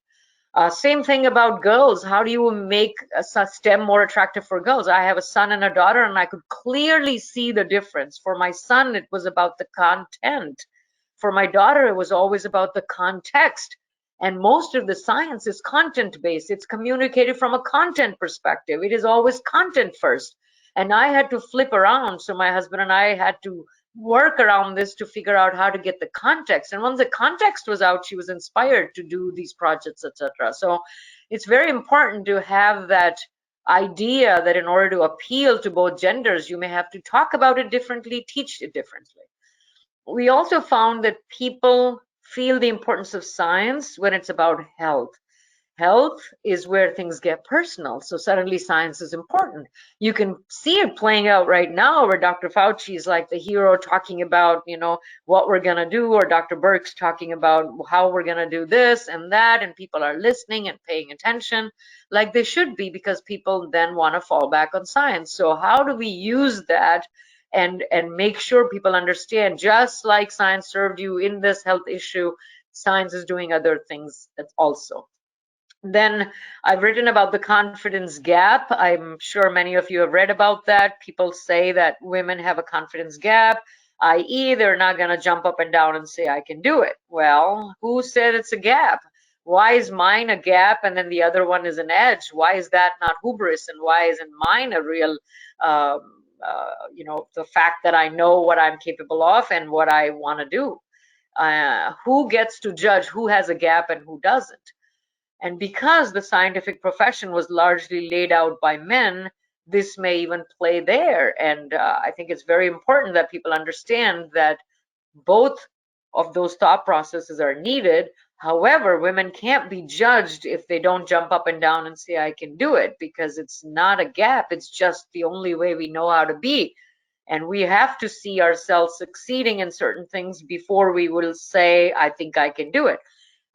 Same thing about girls. How do you make STEM more attractive for girls? I have a son and a daughter, and I could clearly see the difference. For my son, it was about the content. For my daughter, it was always about the context. And most of the science is content-based. It's communicated from a content perspective. It is always content first. And I had to flip around. So my husband and I had to work around this to figure out how to get the context. And once the context was out, she was inspired to do these projects, etc. So it's very important to have that idea that in order to appeal to both genders, you may have to talk about it differently, teach it differently. We also found that people feel the importance of science when it's about health. Health is where things get personal. So suddenly science is important. You can see it playing out right now where Dr. Fauci is like the hero talking about, you know, what we're going to do, or Dr. Birx talking about how we're going to do this and that, and people are listening and paying attention like they should be, because people then want to fall back on science. So how do we use that and make sure people understand, just like science served you in this health issue, science is doing other things also. Then I've written about the confidence gap. I'm sure many of you have read about that. People say that women have a confidence gap, i.e. they're not going to jump up and down and say, I can do it. Well, who said it's a gap? Why is mine a gap and then the other one is an edge? Why is that not hubris, and why isn't mine a real the fact that I know what I'm capable of and what I want to do. Who gets to judge who has a gap and who doesn't? And because the scientific profession was largely laid out by men, this may even play there. And I think it's very important that people understand that both of those thought processes are needed. However, women can't be judged if they don't jump up and down and say, I can do it, because it's not a gap. It's just the only way we know how to be. And we have to see ourselves succeeding in certain things before we will say, I think I can do it.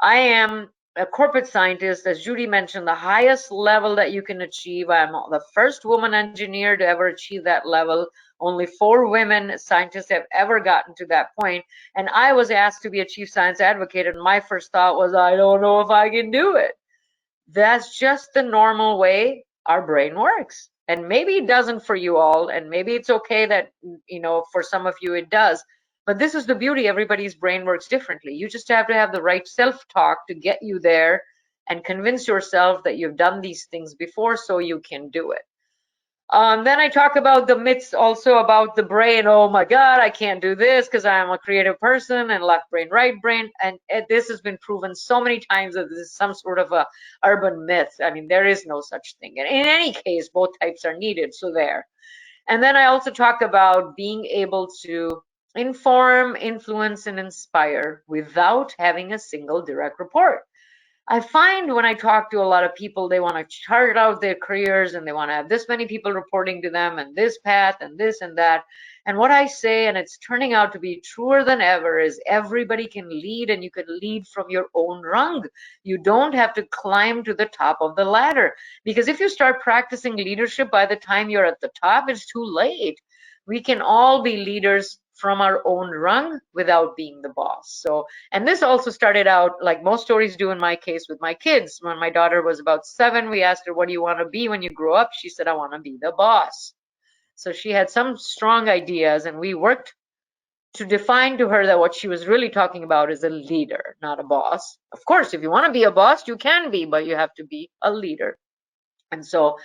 I am a corporate scientist, as Judy mentioned, the highest level that you can achieve. I'm the first woman engineer to ever achieve that level. Only 4 women scientists have ever gotten to that point. And I was asked to be a chief science advocate, and my first thought was, I don't know if I can do it. That's just the normal way our brain works. And maybe it doesn't for you all, and maybe it's okay that, for some of you it does. But this is the beauty. Everybody's brain works differently. You just have to have the right self-talk to get you there and convince yourself that you've done these things before so you can do it. Then I talk about the myths also about the brain. Oh my God, I can't do this because I'm a creative person, and left brain, right brain. And this has been proven so many times that this is some sort of a urban myth. I mean, there is no such thing. And in any case, both types are needed. So there. And then I also talk about being able to inform, influence, and inspire without having a single direct report. I find when I talk to a lot of people, they want to chart out their careers and they want to have this many people reporting to them and this path and this and that. And what I say, and it's turning out to be truer than ever, is everybody can lead, and you can lead from your own rung. You don't have to climb to the top of the ladder, because if you start practicing leadership by the time you're at the top, it's too late. We can all be leaders from our own rung without being the boss. So, and this also started out like most stories do in my case with my kids. When my daughter was about 7, we asked her, what do you want to be when you grow up? She said, I want to be the boss. So she had some strong ideas, and we worked to define to her that what she was really talking about is a leader, not a boss. Of course, if you want to be a boss, you can be, but you have to be a leader. And so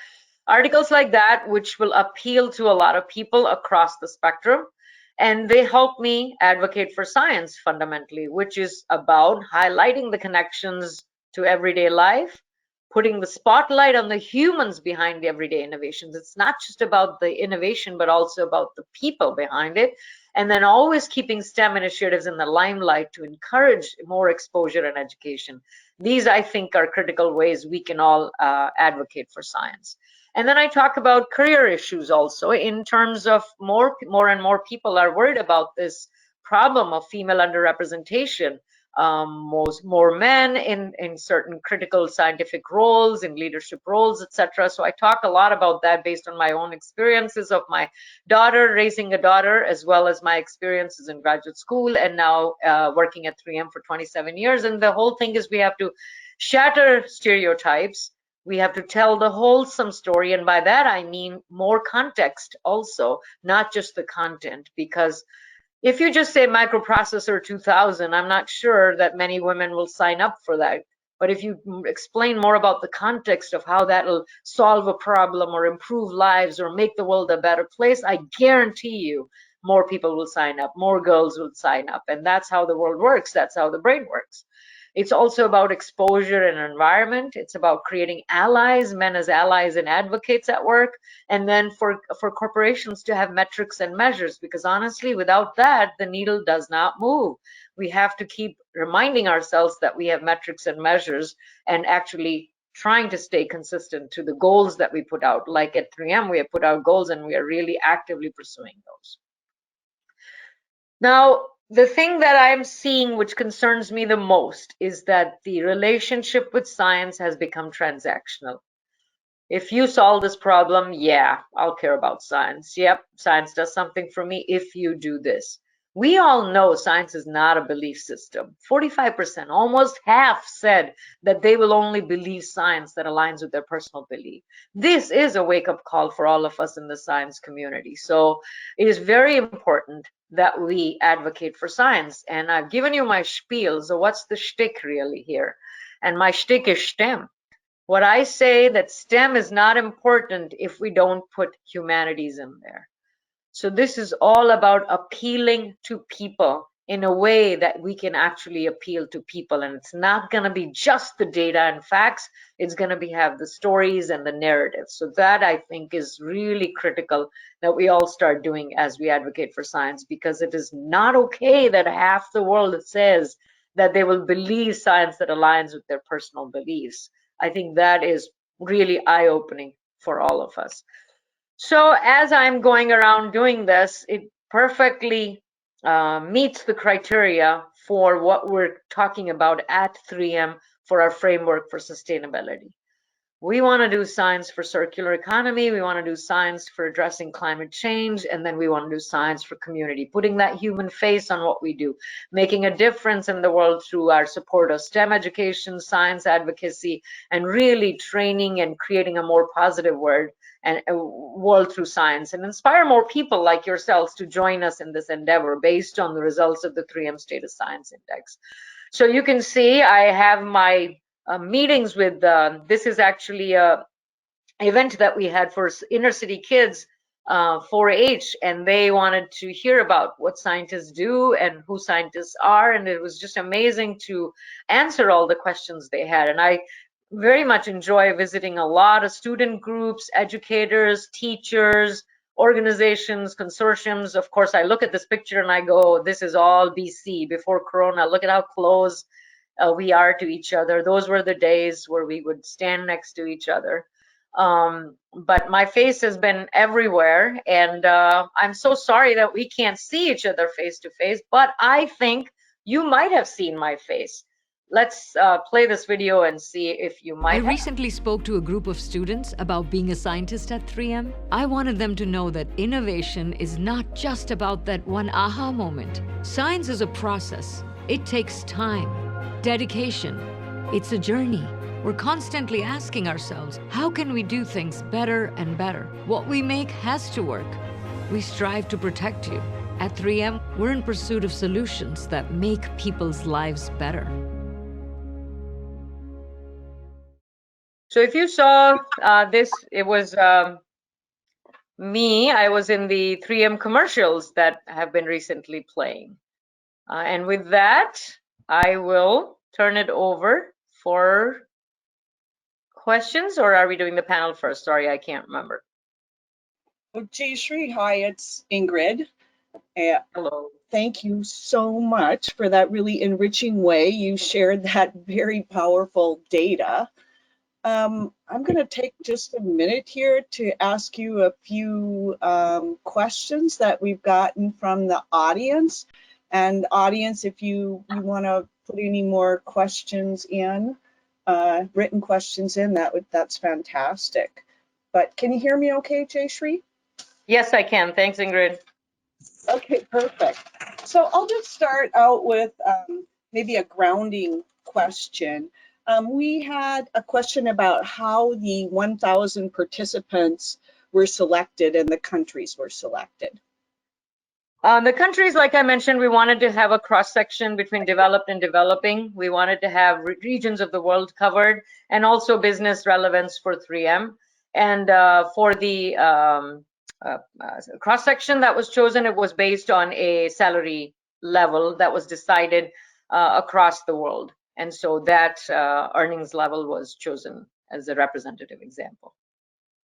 articles like that, which will appeal to a lot of people across the spectrum, and they help me advocate for science fundamentally, which is about highlighting the connections to everyday life, putting the spotlight on the humans behind the everyday innovations. It's not just about the innovation, but also about the people behind it. And then always keeping STEM initiatives in the limelight to encourage more exposure and education. These, I think, are critical ways we can all advocate for science. And then I talk about career issues also, in terms of more and more people are worried about this problem of female underrepresentation. More men in certain critical scientific roles, in leadership roles, etc. So I talk a lot about that based on my own experiences of my daughter, raising a daughter, as well as my experiences in graduate school, and now working at 3M for 27 years. And the whole thing is we have to shatter stereotypes. We have to tell the wholesome story, and by that I mean more context also, not just the content, because if you just say microprocessor 2000, I'm not sure that many women will sign up for that. But if you explain more about the context of how that will solve a problem or improve lives or make the world a better place, I guarantee you more people will sign up, more girls will sign up. And that's how the world works. That's how the brain works. It's also about exposure and environment. It's about creating allies, men as allies and advocates at work. And then for corporations to have metrics and measures, because honestly, without that, the needle does not move. We have to keep reminding ourselves that we have metrics and measures, and actually trying to stay consistent to the goals that we put out. Like at 3M, we have put out goals, and we are really actively pursuing those. Now, the thing that I'm seeing which concerns me the most is that the relationship with science has become transactional. If you solve this problem, yeah, I'll care about science. Yep, science does something for me if you do this. We all know science is not a belief system. 45%, almost half, said that they will only believe science that aligns with their personal belief. This is a wake-up call for all of us in the science community. So it is very important that we advocate for science. And I've given you my spiel, so what's the shtick really here? And my shtick is STEM. What I say that STEM is not important if we don't put humanities in there. So this is all about appealing to people in a way that we can actually appeal to people. And it's not going to be just the data and facts. It's going to be have the stories and the narrative. So that, I think, is really critical that we all start doing as we advocate for science, because it is not okay that half the world says that they will believe science that aligns with their personal beliefs. I think that is really eye-opening for all of us. So as I'm going around doing this, it perfectly meets the criteria for what we're talking about at 3M for our framework for sustainability. We want to do science for circular economy, we want to do science for addressing climate change, and then we want to do science for community, putting that human face on what we do, making a difference in the world through our support of STEM education, science advocacy, and really training and creating a more positive world and a world through science, and inspire more people like yourselves to join us in this endeavor based on the results of the 3M State of Science Index. So you can see I have my meetings with, this is actually a event that we had for inner city kids, 4-H, and they wanted to hear about what scientists do and who scientists are, and it was just amazing to answer all the questions they had. And I very much enjoy visiting a lot of student groups, educators, teachers, organizations, consortiums. Of course, I look at this picture and I go, this is all BC, before Corona. Look at how close we are to each other. Those were the days where we would stand next to each other. But my face has been everywhere, and I'm so sorry that we can't see each other face to face, but I think you might have seen my face. Let's play this video and see if you might I have. recently spoke to a group of students about being a scientist at 3M. I wanted them to know that innovation is not just about that one aha moment. Science is a process. It takes time, dedication. It's a journey. We're constantly asking ourselves, how can we do things better and better? What we make has to work. We strive to protect you. At 3M, we're in pursuit of solutions that make people's lives better. So if you saw this, it was me. I was in the 3M commercials that have been recently playing. And with that, I will turn it over for questions, or are we doing the panel first? Sorry, I can't remember. Jayshree, hi, it's Ingrid. Hello. Thank you so much for that really enriching way you shared that very powerful data. I'm going to take just a minute here to ask you a few questions that we've gotten from the audience. And audience, if you want to put any more questions in, written questions in, that's fantastic. But can you hear me okay, Jayshree? Yes, I can. Thanks, Ingrid. Okay, perfect. So I'll just start out with maybe a grounding question. We had a question about how the 1,000 participants were selected and the countries were selected. The countries, like I mentioned, we wanted to have a cross-section between developed and developing. We wanted to have regions of the world covered, and also business relevance for 3M. And for the cross-section that was chosen, it was based on a salary level that was decided across the world. And so that earnings level was chosen as a representative example.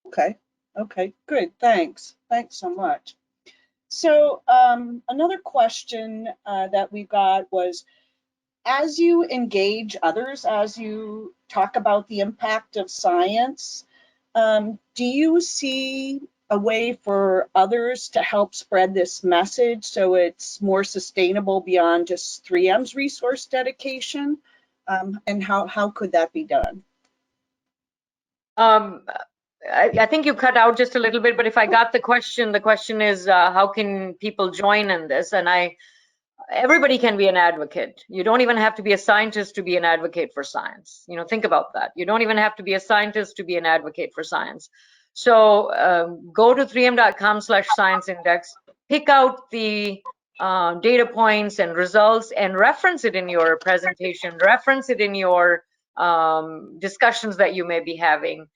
Okay, good, thanks so much. So another question that we got was, as you engage others, as you talk about the impact of science, do you see a way for others to help spread this message so it's more sustainable beyond just 3M's resource dedication? And how could that be done? I think you cut out just a little bit, but if I got the question is how can people join in this? And everybody can be an advocate. You don't even have to be a scientist to be an advocate for science. You know, think about that. You don't even have to be a scientist to be an advocate for science. So go to 3m.com/science index, pick out the data points and results and reference it in your presentation, reference it in your discussions that you may be having.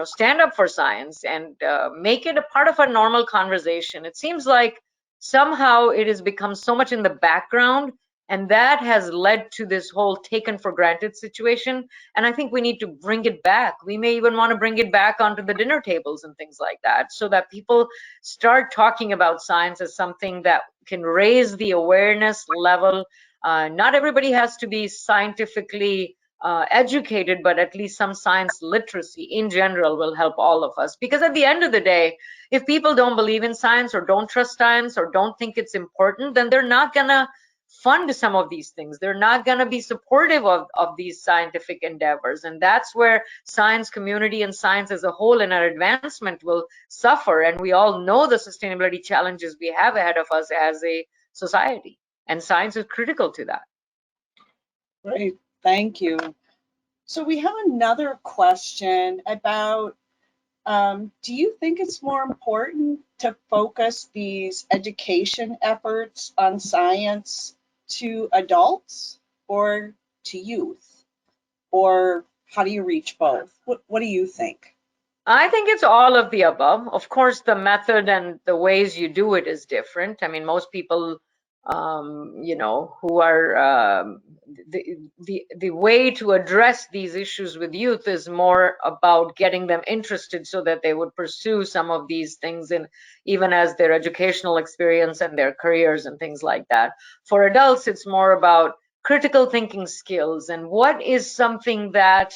stand up for science and make it a part of a normal conversation. It seems like somehow it has become so much in the background, and that has led to this whole taken for granted situation. And I think we need to bring it back. We may even want to bring it back onto the dinner tables and things like that, so that people start talking about science as something that can raise the awareness level. Not everybody has to be scientifically educated, but at least some science literacy in general will help all of us. Because at the end of the day, if people don't believe in science or don't trust science or don't think it's important, then they're not gonna fund some of these things. They're not going to be supportive of these scientific endeavors. And that's where science community and science as a whole and our advancement will suffer. And we all know the sustainability challenges we have ahead of us as a society. And science is critical to that. Great, thank you. So we have another question about, do you think it's more important to focus these education efforts on science to adults or to youth? Or how do you reach both? What do you think? I think it's all of the above. Of course, the method and the ways you do it is different. I mean, most people, who are the way to address these issues with youth is more about getting them interested so that they would pursue some of these things, and even as their educational experience and their careers and things like that. For adults, it's more about critical thinking skills and what is something that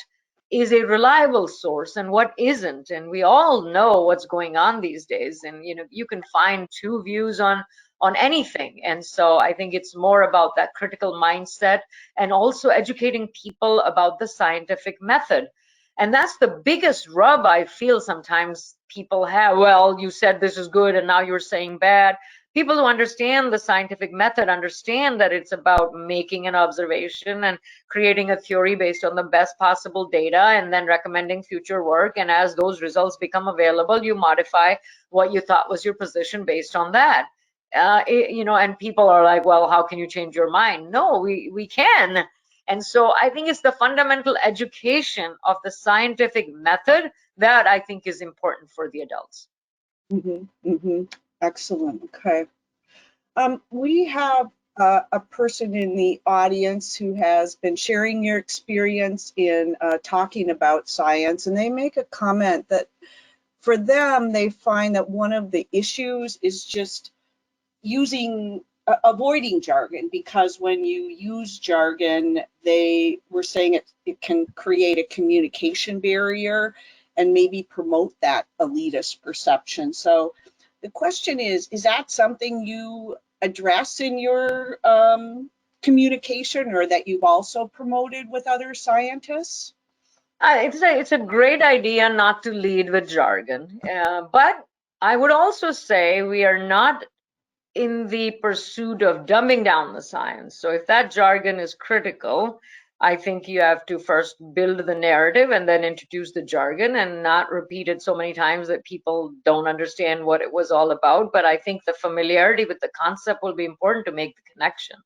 is a reliable source and what isn't. And we all know what's going on these days, and you can find two views on anything. And so I think it's more about that critical mindset and also educating people about the scientific method. And that's the biggest rub I feel sometimes people have. Well, you said this is good and now you're saying bad. People who understand the scientific method understand that it's about making an observation and creating a theory based on the best possible data and then recommending future work. And as those results become available, you modify what you thought was your position based on that. And people are like, well, how can you change your mind? No, we can. And so I think it's the fundamental education of the scientific method that I think is important for the adults. Excellent. Okay. We have a person in the audience who has been sharing your experience in talking about science, and they make a comment that for them, they find that one of the issues is just avoiding jargon, because when you use jargon, they were saying it can create a communication barrier and maybe promote that elitist perception. So the question is that something you address in your communication, or that you've also promoted with other scientists? It's a great idea not to lead with jargon, but I would also say we are not in the pursuit of dumbing down the science. So if that jargon is critical, I think you have to first build the narrative and then introduce the jargon and not repeat it so many times that people don't understand what it was all about. But I think the familiarity with the concept will be important to make the connection.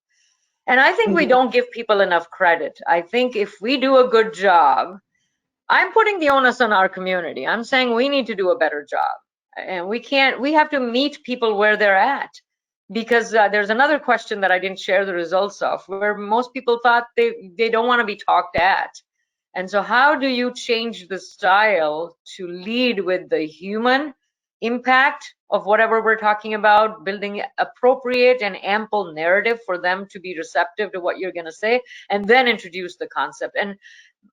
And I think we don't give people enough credit. I think if we do a good job, I'm putting the onus on our community. I'm saying we need to do a better job. And we have to meet people where they're at. Because there's another question that I didn't share the results of, where most people thought they don't want to be talked at. And so how do you change the style to lead with the human impact of whatever we're talking about, building appropriate and ample narrative for them to be receptive to what you're going to say, and then introduce the concept. And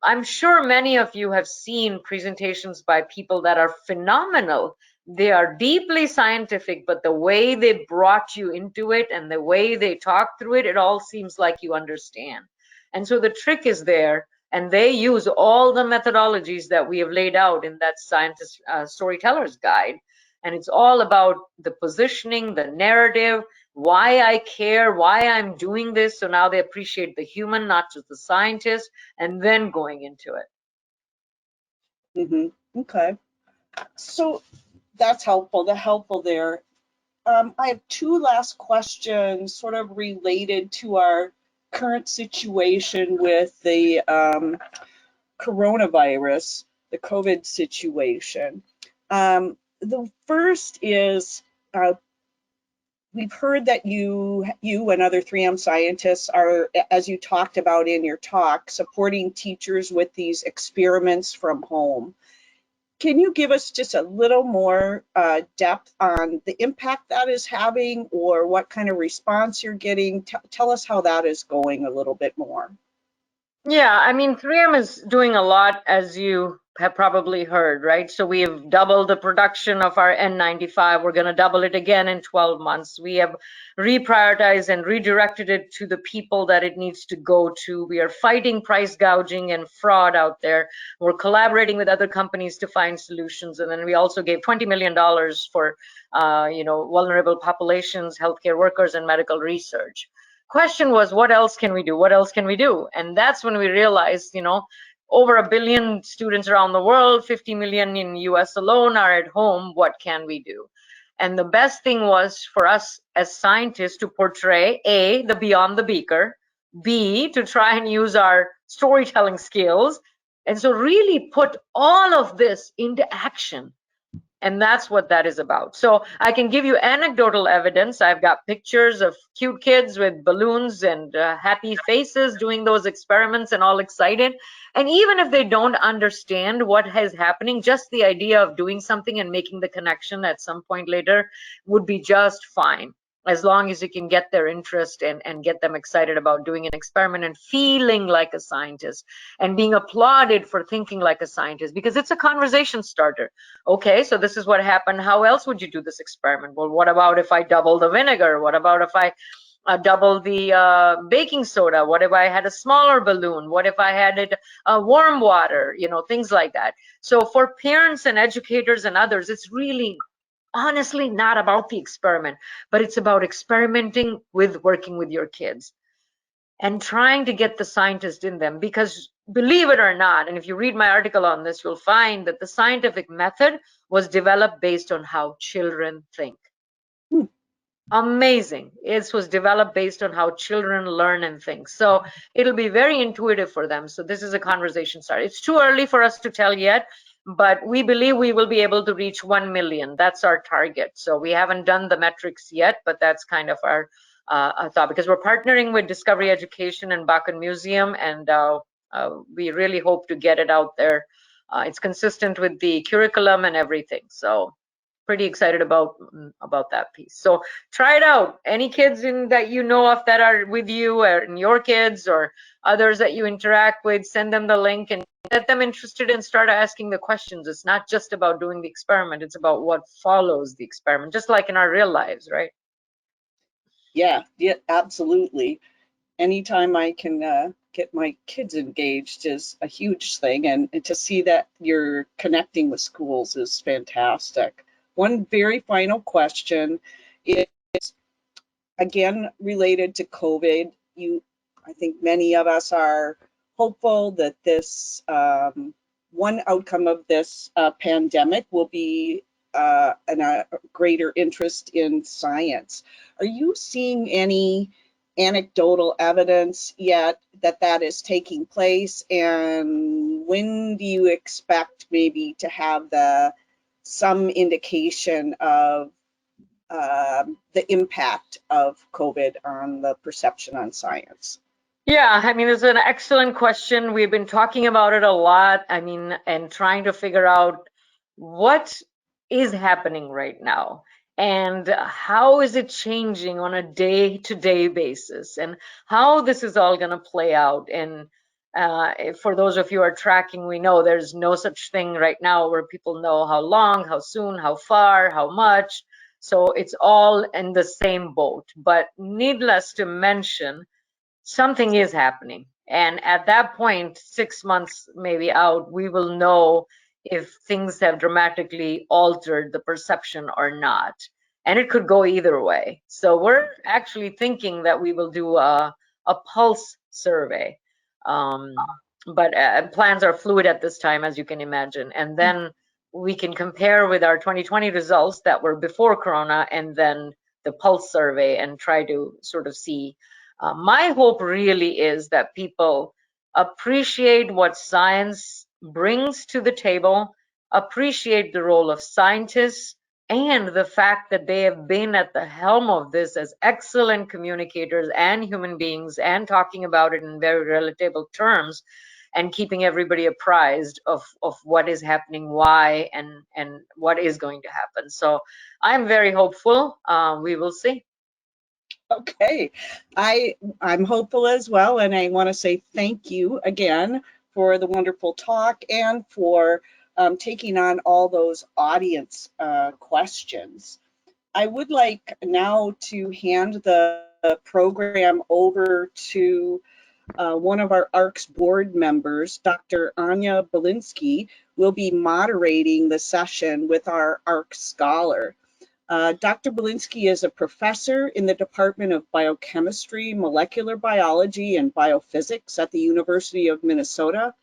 I'm sure many of you have seen presentations by people that are phenomenal. They are deeply scientific, but the way they brought you into it and the way they talk through it, it all seems like you understand. And so the trick is there, and they use all the methodologies that we have laid out in that scientist storyteller's guide. And it's all about the positioning, the narrative, why I care, why I'm doing this. So now they appreciate the human, not just the scientist, and then going into it. Okay. So that's helpful. The helpful there. I have two last questions sort of related to our current situation with the coronavirus. the COVID situation. The first is we've heard that you and other 3M scientists are, as you talked about in your talk, supporting teachers with these experiments from home. Can you give us just a little more depth on the impact that is having, or what kind of response you're getting? Tell us how that is going a little bit more. Yeah, I mean, 3M is doing a lot, as you have probably heard, right? So we have doubled the production of our N95. We're going to double it again in 12 months. We have reprioritized and redirected it to the people that it needs to go to. We are fighting price gouging and fraud out there. We're collaborating with other companies to find solutions. And then we also gave $20 million for, vulnerable populations, healthcare workers, and medical research. Question was, what else can we do? What else can we do? And that's when we realized, over 1 billion students around the world, 50 million in US alone are at home. What can we do? And the best thing was for us as scientists to portray A, the beyond the beaker, B, to try and use our storytelling skills. And so really put all of this into action. And that's what that is about. So I can give you anecdotal evidence. I've got pictures of cute kids with balloons and happy faces doing those experiments and all excited. And even if they don't understand what is happening, just the idea of doing something and making the connection at some point later would be just fine, as long as you can get their interest and get them excited about doing an experiment and feeling like a scientist and being applauded for thinking like a scientist, because it's a conversation starter. Okay, so this is what happened. How else would you do this experiment? Well, what about if I double the vinegar? What about if I double the baking soda? What if I had a smaller balloon? What if I had it warm water? Things like that. So for parents and educators and others, it's really honestly not about the experiment, but it's about experimenting with working with your kids and trying to get the scientist in them. Because believe it or not, and if you read my article on this, you'll find that the scientific method was developed based on how children think. Amazing. It was developed based on how children learn and think. So it'll be very intuitive for them. So this is a conversation start. It's too early for us to tell yet, but we believe we will be able to reach 1 million. That's our target. So we haven't done the metrics yet, but that's kind of our thought, because we're partnering with Discovery Education and Bakken Museum, and we really hope to get it out there. It's consistent with the curriculum and everything. So pretty excited about that piece. So try it out. Any kids that you know of that are with you, or in your kids or others that you interact with, send them the link and get them interested and start asking the questions. It's not just about doing the experiment, it's about what follows the experiment, just like in our real lives, right? Yeah, absolutely. Anytime I can get my kids engaged is a huge thing, and to see that you're connecting with schools is fantastic. One very final question is, again, related to COVID. I think many of us are hopeful that this one outcome of this pandemic will be a greater interest in science. Are you seeing any anecdotal evidence yet that is taking place, and when do you expect maybe to have some indication of the impact of COVID on the perception on science? Yeah, I mean, it's an excellent question. We've been talking about it a lot. I mean, and trying to figure out what is happening right now and how is it changing on a day-to-day basis, and how this is all going to play out. And for those of you who are tracking, we know there's no such thing right now where people know how long, how soon, how far, how much. So it's all in the same boat. But needless to mention, something is happening. And at that point, 6 months maybe out, we will know if things have dramatically altered the perception or not. And it could go either way. So we're actually thinking that we will do a pulse survey. But plans are fluid at this time, as you can imagine. And then we can compare with our 2020 results that were before Corona, and then the pulse survey, and try to sort of see. My hope really is that people appreciate what science brings to the table, appreciate the role of scientists, and the fact that they have been at the helm of this as excellent communicators and human beings and talking about it in very relatable terms and keeping everybody apprised of what is happening, why, and what is going to happen. So I'm very hopeful. We will see. Okay, I'm hopeful as well, and I want to say thank you again for the wonderful talk and for taking on all those audience questions. I would like now to hand the program over to one of our ARCS board members, Dr. Anya Belinsky, will be moderating the session with our ARCS scholar. Dr. Belinsky is a professor in the Department of Biochemistry, Molecular Biology, and Biophysics at the University of Minnesota.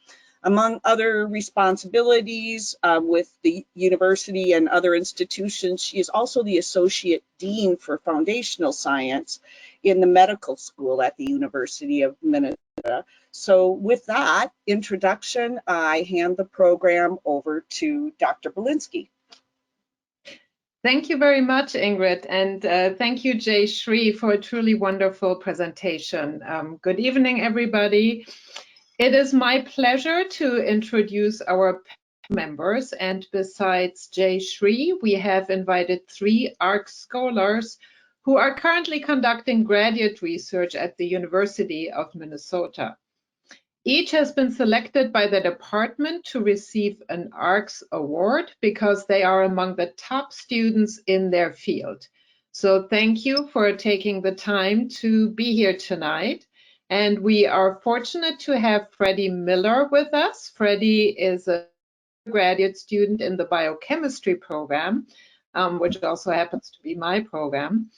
Among other responsibilities with the university and other institutions, she is also the Associate Dean for Foundational Science in the medical school at the University of Minnesota. So with that introduction, I hand the program over to Dr. Belinsky. Thank you very much, Ingrid, and thank you, Jay Shri, for a truly wonderful presentation. Good evening, everybody. It is my pleasure to introduce our members, and besides Jay Shri, we have invited 3 ARCS scholars who are currently conducting graduate research at the University of Minnesota. Each has been selected by the department to receive an ARCS award because they are among the top students in their field. So thank you for taking the time to be here tonight. And we are fortunate to have Freddie Miller with us. Freddie is a graduate student in the biochemistry program, which also happens to be my program.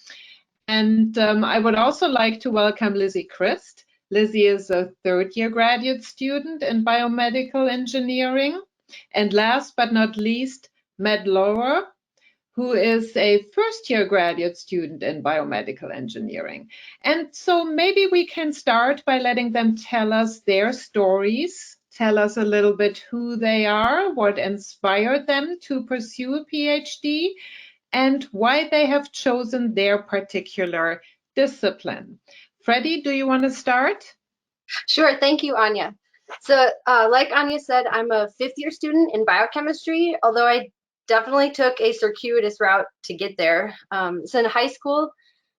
And I would also like to welcome Lizzie Christ. Lizzie is a 3rd-year graduate student in biomedical engineering. And last but not least, Matt Lauer, who is a 1st-year graduate student in biomedical engineering. And so maybe we can start by letting them tell us their stories, tell us a little bit who they are, what inspired them to pursue a PhD, and why they have chosen their particular discipline. Freddie, do you want to start? Sure, thank you, Anya. So like Anya said, I'm a 5th-year student in biochemistry, although I definitely took a circuitous route to get there. So in high school,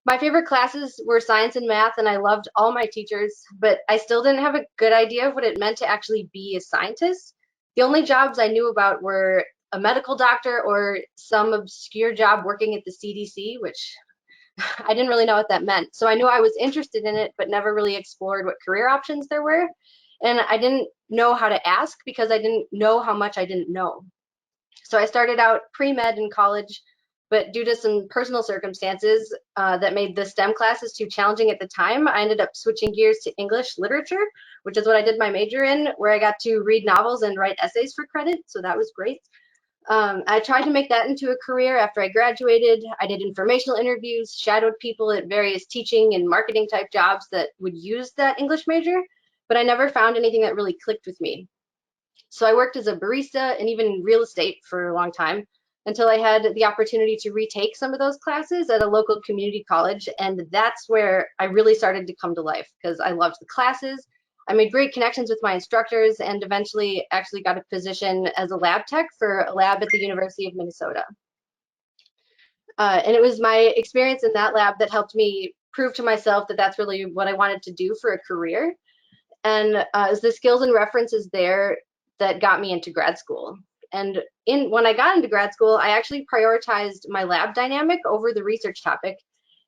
my favorite classes were science and math, and I loved all my teachers, but I still didn't have a good idea of what it meant to actually be a scientist. The only jobs I knew about were a medical doctor or some obscure job working at the CDC, which I didn't really know what that meant. So I knew I was interested in it, but never really explored what career options there were. And I didn't know how to ask because I didn't know how much I didn't know. So I started out pre-med in college, but due to some personal circumstances that made the STEM classes too challenging at the time, I ended up switching gears to English literature, which is what I did my major in, where I got to read novels and write essays for credit. So that was great. I tried to make that into a career after I graduated. I did informational interviews, shadowed people at various teaching and marketing type jobs that would use that English major, but I never found anything that really clicked with me. So I worked as a barista and even in real estate for a long time until I had the opportunity to retake some of those classes at a local community college. And that's where I really started to come to life because I loved the classes. I made great connections with my instructors and eventually actually got a position as a lab tech for a lab at the University of Minnesota. And it was my experience in that lab that helped me prove to myself that that's really what I wanted to do for a career. And it was the skills and references there that got me into grad school. And when I got into grad school, I actually prioritized my lab dynamic over the research topic.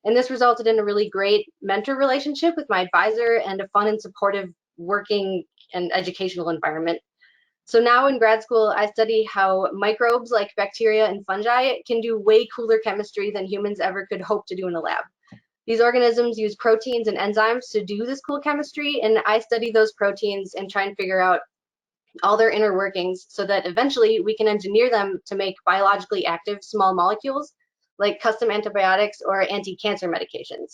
And this resulted in a really great mentor relationship with my advisor and a fun and supportive working and educational environment. So now in grad school, I study how microbes like bacteria and fungi can do way cooler chemistry than humans ever could hope to do in a lab. These organisms use proteins and enzymes to do this cool chemistry, and I study those proteins and try and figure out all their inner workings so that eventually we can engineer them to make biologically active small molecules like custom antibiotics or anti-cancer medications.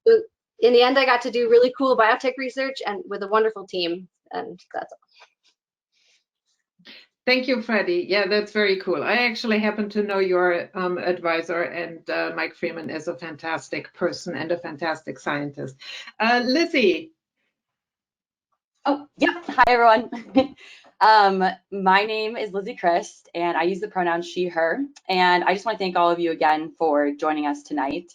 So in the end, I got to do really cool biotech research and with a wonderful team, and that's all. Thank you, Freddie. Yeah, that's very cool. I actually happen to know your advisor, and Mike Freeman is a fantastic person and a fantastic scientist. Lizzie. Oh, yeah. Hi, everyone. My name is Lizzie Christ, and I use the pronoun she, her. And I just want to thank all of you again for joining us tonight.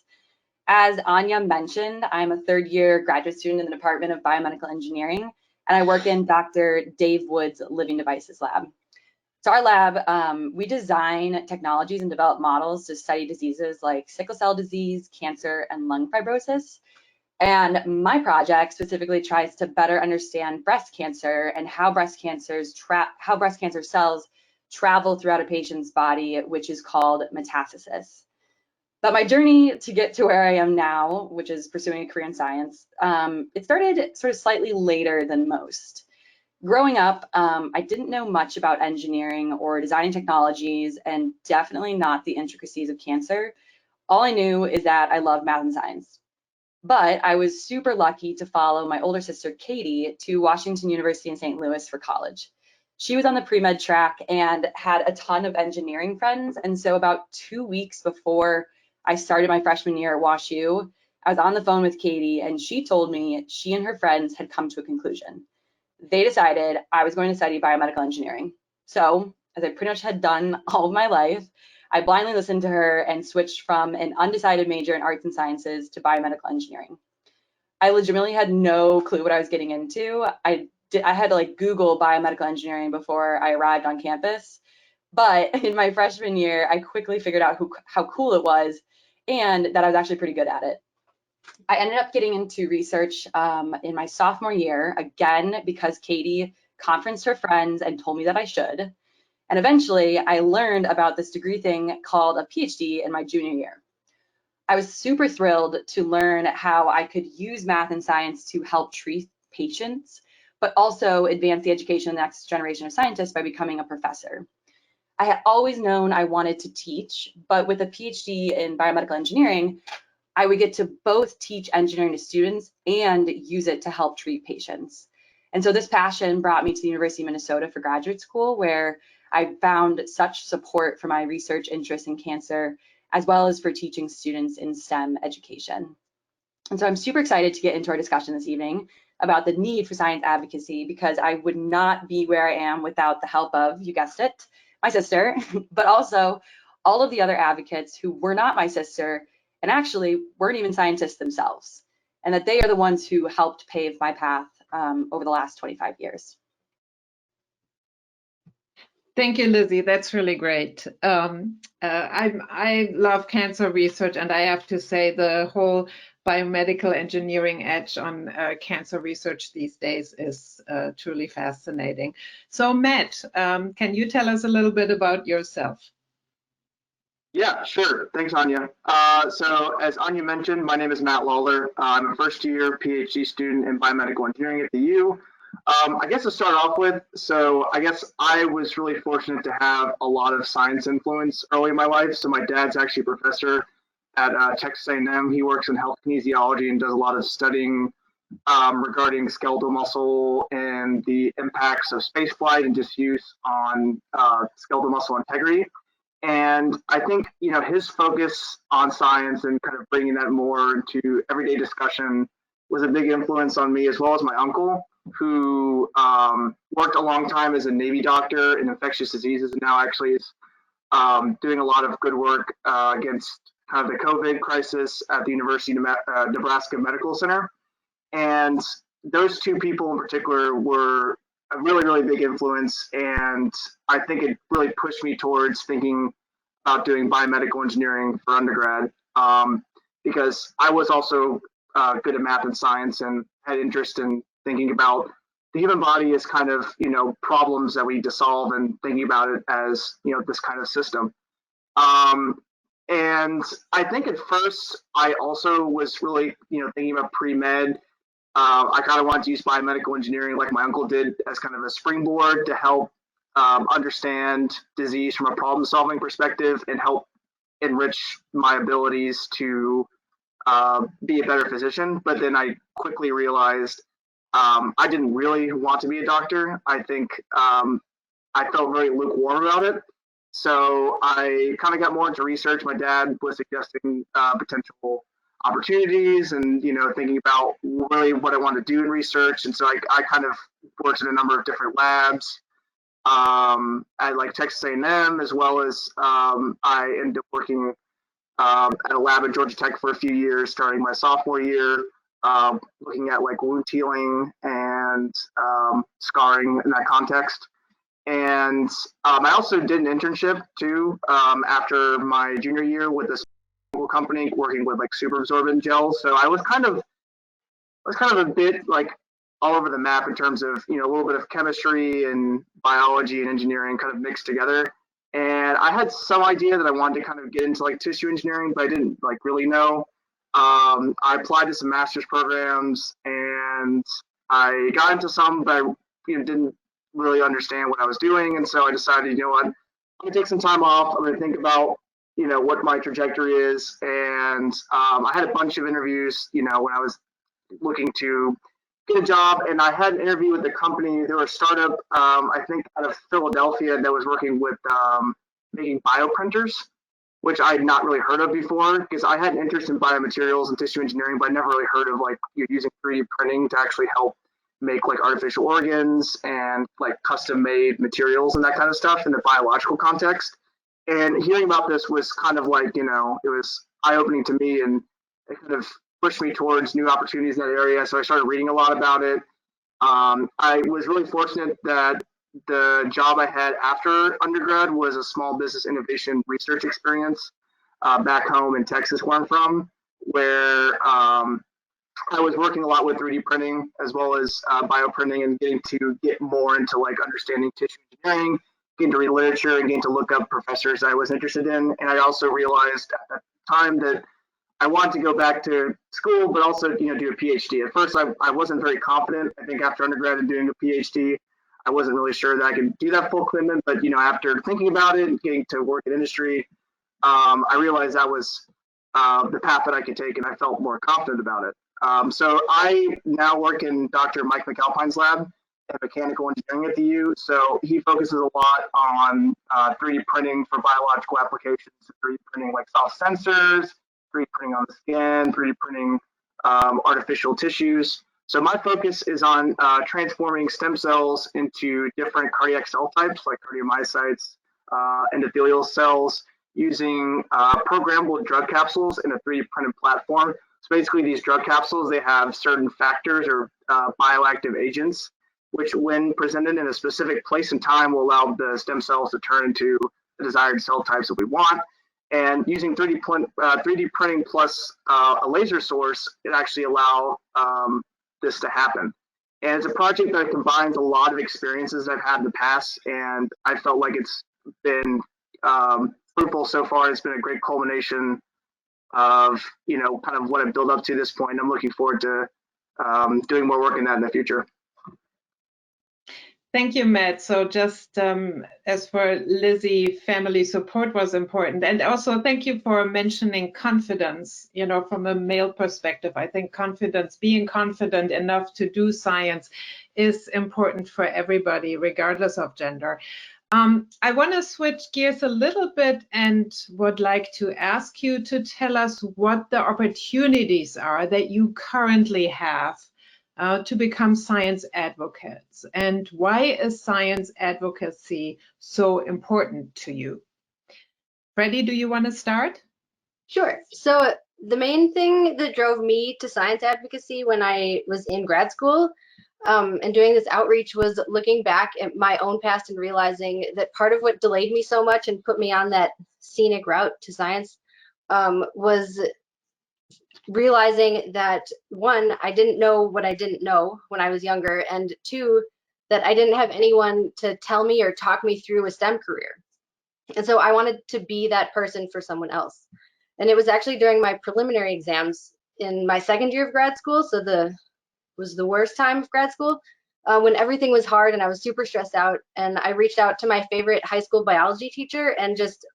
As Anya mentioned, I'm a third-year graduate student in the Department of Biomedical Engineering, and I work in Dr. Dave Wood's Living Devices Lab. So our lab, we design technologies and develop models to study diseases like sickle cell disease, cancer, and lung fibrosis. And my project specifically tries to better understand breast cancer and how breast cancer cells travel throughout a patient's body, which is called metastasis. But my journey to get to where I am now, which is pursuing a career in science, it started sort of slightly later than most. Growing up, I didn't know much about engineering or designing technologies, and definitely not the intricacies of cancer. All I knew is that I love math and science. But I was super lucky to follow my older sister, Katie, to Washington University in St. Louis for college. She was on the pre-med track and had a ton of engineering friends. And so about 2 weeks before I started my freshman year at WashU, I was on the phone with Katie, and she told me she and her friends had come to a conclusion. They decided I was going to study biomedical engineering. So, as I pretty much had done all of my life, I blindly listened to her and switched from an undecided major in arts and sciences to biomedical engineering. I legitimately had no clue what I was getting into. I had to like Google biomedical engineering before I arrived on campus. But in my freshman year, I quickly figured out how cool it was and that I was actually pretty good at it. I ended up getting into research in my sophomore year, again, because Katie conferenced her friends and told me that I should. And eventually, I learned about this degree thing called a PhD in my junior year. I was super thrilled to learn how I could use math and science to help treat patients, but also advance the education of the next generation of scientists by becoming a professor. I had always known I wanted to teach, but with a PhD in biomedical engineering, I would get to both teach engineering to students and use it to help treat patients. And so this passion brought me to the University of Minnesota for graduate school, where I found such support for my research interest in cancer, as well as for teaching students in STEM education. And so I'm super excited to get into our discussion this evening about the need for science advocacy, because I would not be where I am without the help of, you guessed it, my sister, but also all of the other advocates who were not my sister and actually weren't even scientists themselves, and that they are the ones who helped pave my path over the last 25 years. Thank you, Lizzie. That's really great. I love cancer research, and I have to say the whole biomedical engineering edge on cancer research these days is truly fascinating. So Matt, can you tell us a little bit about yourself? Yeah, sure. Thanks, Anya. So as Anya mentioned, my name is Matt Lawler. I'm a first-year PhD student in biomedical engineering at the U. I guess to start off with, so I guess I was really fortunate to have a lot of science influence early in my life. So my dad's actually a professor at Texas A&M. He works in health kinesiology and does a lot of studying regarding skeletal muscle and the impacts of spaceflight and disuse on skeletal muscle integrity. And I think, you know, his focus on science and kind of bringing that more into everyday discussion was a big influence on me, as well as my uncle, who worked a long time as a Navy doctor in infectious diseases, and now actually is doing a lot of good work against kind of the COVID crisis at the University of Nebraska Medical Center. And those two people in particular were a really, really big influence. And I think it really pushed me towards thinking about doing biomedical engineering for undergrad, because I was also good at math and science and had interest in thinking about the human body as kind of, you know, problems that we need to solve, and thinking about it as, you know, this kind of system. And I think at first I also was really, you know, thinking about pre-med. I kind of wanted to use biomedical engineering, like my uncle did, as kind of a springboard to help understand disease from a problem-solving perspective and help enrich my abilities to be a better physician. But then I quickly realized I didn't really want to be a doctor. I think I felt very lukewarm about it. So I kind of got more into research. My dad was suggesting potential opportunities and, thinking about really what I wanted to do in research. And so I kind of worked in a number of different labs at like Texas A&M, as well as I ended up working at a lab at Georgia Tech for a few years, starting my sophomore year, looking at like wound healing and scarring in that context. And I also did an internship too after my junior year with this company working with like super absorbent gels. So I was kind of a bit like all over the map in terms of a little bit of chemistry and biology and engineering kind of mixed together. And I had some idea that I wanted to kind of get into like tissue engineering, but I didn't like really know. I applied to some master's programs and I got into some, but I didn't really understand what I was doing. And so I decided, what, I'm gonna take some time off. I'm gonna think about, what my trajectory is. And I had a bunch of interviews, when I was looking to get a job, and I had an interview with the company. They were a startup, I think out of Philadelphia, that was working with making bioprinters, which I had not really heard of before, because I had an interest in biomaterials and tissue engineering, but I never really heard of like using 3D printing to actually help make like artificial organs and like custom made materials and that kind of stuff in the biological context. And hearing about this was kind of like, it was eye opening to me, and it kind of pushed me towards new opportunities in that area. So I started reading a lot about it. I was really fortunate that the job I had after undergrad was a small business innovation research experience back home in Texas, where I'm from, where I was working a lot with 3D printing as well as bioprinting, and getting to get more into like understanding tissue engineering, getting to read literature, and getting to look up professors I was interested in. And I also realized at that time that I wanted to go back to school, but also do a PhD. At first, I wasn't very confident. I think after undergrad and doing a PhD, I wasn't really sure that I could do that full commitment. But after thinking about it and getting to work in industry, I realized that was the path that I could take, and I felt more confident about it. So I now work in Dr. Mike McAlpine's lab in mechanical engineering at the U. So he focuses a lot on 3D printing for biological applications, 3D printing like soft sensors, 3D printing on the skin, 3D printing artificial tissues. So my focus is on transforming stem cells into different cardiac cell types like cardiomyocytes, endothelial cells, using programmable drug capsules in a 3D printed platform. So basically these drug capsules, they have certain factors or bioactive agents, which when presented in a specific place and time will allow the stem cells to turn into the desired cell types that we want. And using 3D printing plus a laser source, it actually allow this to happen. And it's a project that combines a lot of experiences I've had in the past, and I felt like it's been fruitful so far. It's been a great culmination of kind of what I've built up to this point. I'm looking forward to doing more work in that in the future. Thank you, Matt. So just as for Lizzie, family support was important. And also thank you for mentioning confidence, from a male perspective. I think confidence, being confident enough to do science is important for everybody, regardless of gender. I want to switch gears a little bit and would like to ask you to tell us what the opportunities are that you currently have to become science advocates, and why is science advocacy so important to you? Freddie, do you want to start? Sure. So the main thing that drove me to science advocacy when I was in grad school and doing this outreach was looking back at my own past and realizing that part of what delayed me so much and put me on that scenic route to science was realizing that, one, I didn't know what I didn't know when I was younger, and two, that I didn't have anyone to tell me or talk me through a STEM career. And so I wanted to be that person for someone else. And it was actually during my preliminary exams in my second year of grad school, so was the worst time of grad school, when everything was hard and I was super stressed out. And I reached out to my favorite high school biology teacher and just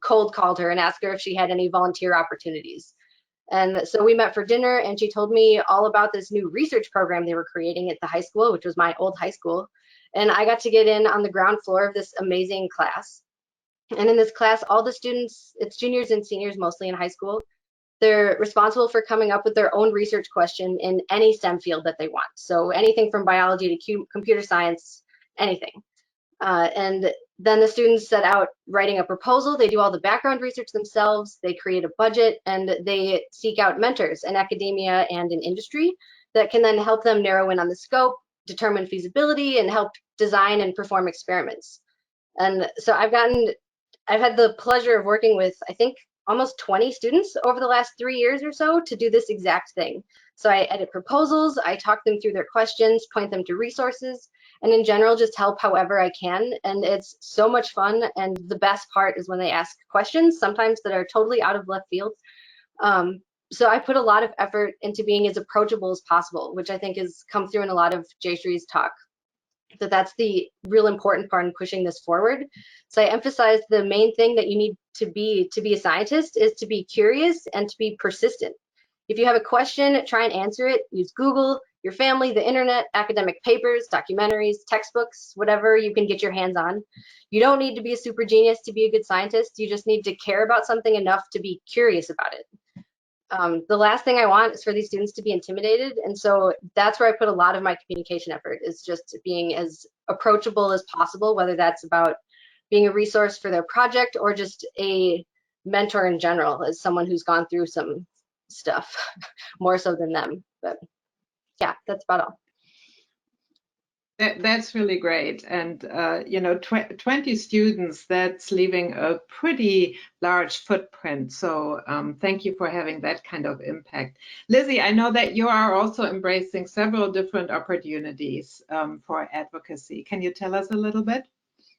cold called her and asked her if she had any volunteer opportunities. And so we met for dinner, and she told me all about this new research program they were creating at the high school, which was my old high school. And I got to get in on the ground floor of this amazing class. And in this class, all the students, it's juniors and seniors mostly in high school, they're responsible for coming up with their own research question in any STEM field that they want. So anything from biology to computer science, anything. And then the students set out writing a proposal. They do all the background research themselves. They create a budget, and they seek out mentors in academia and in industry that can then help them narrow in on the scope, determine feasibility, and help design and perform experiments. And so I've had the pleasure of working with, I think, almost 20 students over the last 3 years or so to do this exact thing. So I edit proposals, I talk them through their questions, point them to resources, and in general, just help however I can. And it's so much fun. And the best part is when they ask questions, sometimes that are totally out of left field. So I put a lot of effort into being as approachable as possible, which I think has come through in a lot of Jayshree's talk. That's the real important part in pushing this forward. So I emphasize the main thing that you need to be a scientist is to be curious and to be persistent. If you have a question, try and answer it. Use Google, your family, the internet, academic papers, documentaries, textbooks, whatever you can get your hands on. You don't need to be a super genius to be a good scientist. You just need to care about something enough to be curious about it. The last thing I want is for these students to be intimidated. And so that's where I put a lot of my communication effort, is just being as approachable as possible, whether that's about being a resource for their project or just a mentor in general, as someone who's gone through some stuff more so than them. But yeah, that's about all. That's really great. And, 20 students, that's leaving a pretty large footprint. So thank you for having that kind of impact. Lizzie, I know that you are also embracing several different opportunities for advocacy. Can you tell us a little bit?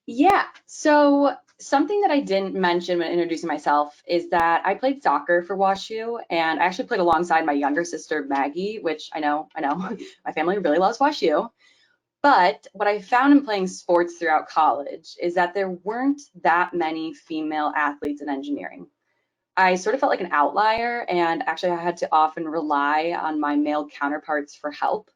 Yeah, so something that I didn't mention when introducing myself is that I played soccer for WashU, and I actually played alongside my younger sister, Maggie, which I know, my family really loves WashU. But what I found in playing sports throughout college is that there weren't that many female athletes in engineering. I sort of felt like an outlier, and actually I had to often rely on my male counterparts for help.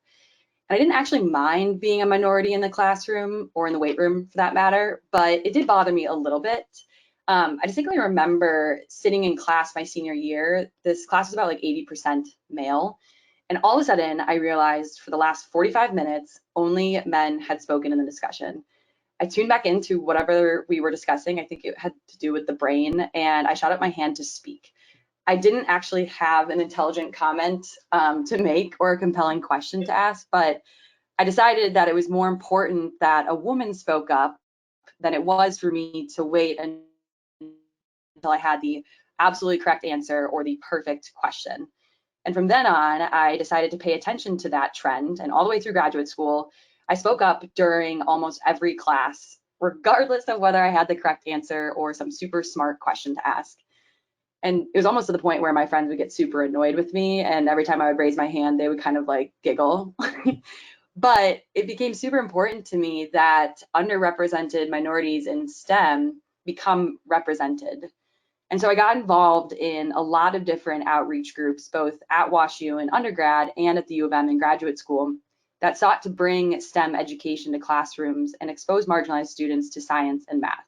And I didn't actually mind being a minority in the classroom or in the weight room for that matter, but it did bother me a little bit. I distinctly remember sitting in class my senior year. This class was about like 80% male. And all of a sudden, I realized for the last 45 minutes, only men had spoken in the discussion. I tuned back into whatever we were discussing. I think it had to do with the brain, and I shot up my hand to speak. I didn't actually have an intelligent comment to make or a compelling question to ask, but I decided that it was more important that a woman spoke up than it was for me to wait until I had the absolutely correct answer or the perfect question. And from then on, I decided to pay attention to that trend. And all the way through graduate school, I spoke up during almost every class, regardless of whether I had the correct answer or some super smart question to ask. And it was almost to the point where my friends would get super annoyed with me. And every time I would raise my hand, they would kind of like giggle. But it became super important to me that underrepresented minorities in STEM become represented. And so I got involved in a lot of different outreach groups, both at WashU in undergrad and at the U of M in graduate school, that sought to bring STEM education to classrooms and expose marginalized students to science and math.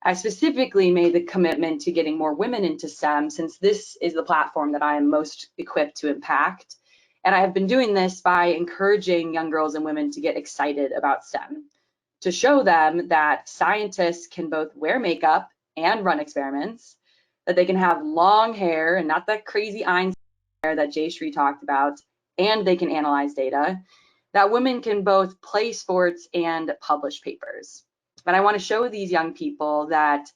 I specifically made the commitment to getting more women into STEM, since this is the platform that I am most equipped to impact. And I have been doing this by encouraging young girls and women to get excited about STEM, to show them that scientists can both wear makeup and run experiments, that they can have long hair and not that crazy Einstein hair that Jayshree talked about, and they can analyze data, that women can both play sports and publish papers. But I want to show these young people that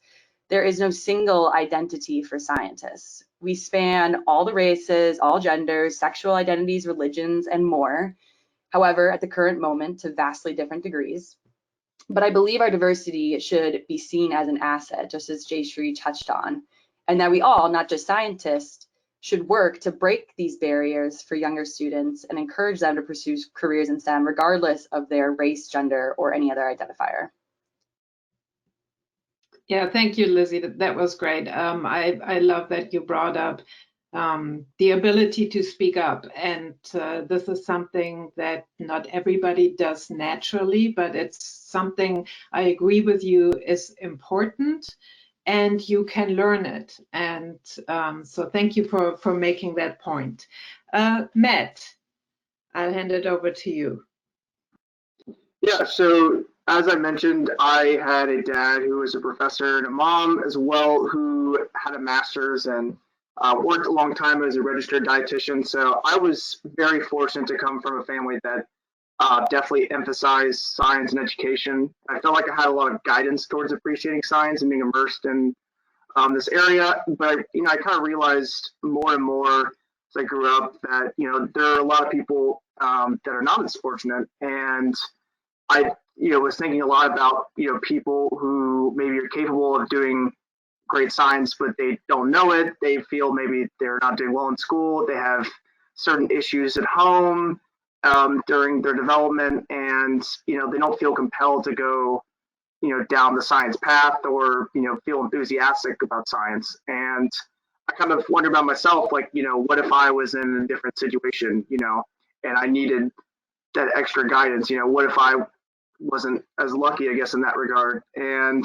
there is no single identity for scientists. We span all the races, all genders, sexual identities, religions, and more. However, at the current moment, to vastly different degrees. But I believe our diversity should be seen as an asset, just as Jayshree touched on, and that we all, not just scientists, should work to break these barriers for younger students and encourage them to pursue careers in STEM, regardless of their race, gender, or any other identifier. Yeah, thank you, Lizzie. That was great. I love that you brought up the ability to speak up. And this is something that not everybody does naturally, but it's something I agree with you is important, and you can learn it. And so thank you for making that point. Matt, I'll hand it over to you. Yeah, so as I mentioned, I had a dad who was a professor and a mom as well who had a master's and worked a long time as a registered dietitian. So I was very fortunate to come from a family that definitely emphasized science and education. I felt like I had a lot of guidance towards appreciating science and being immersed in this area. But I kind of realized more and more as I grew up that there are a lot of people that are not as fortunate, and I was thinking a lot about people who maybe are capable of doing great science, but they don't know it. They feel maybe they're not doing well in school. They have certain issues at home during their development, and they don't feel compelled to go down the science path or feel enthusiastic about science. And I kind of wonder about myself, like what if I was in a different situation, and I needed that extra guidance. What if I wasn't as lucky, I guess, in that regard? And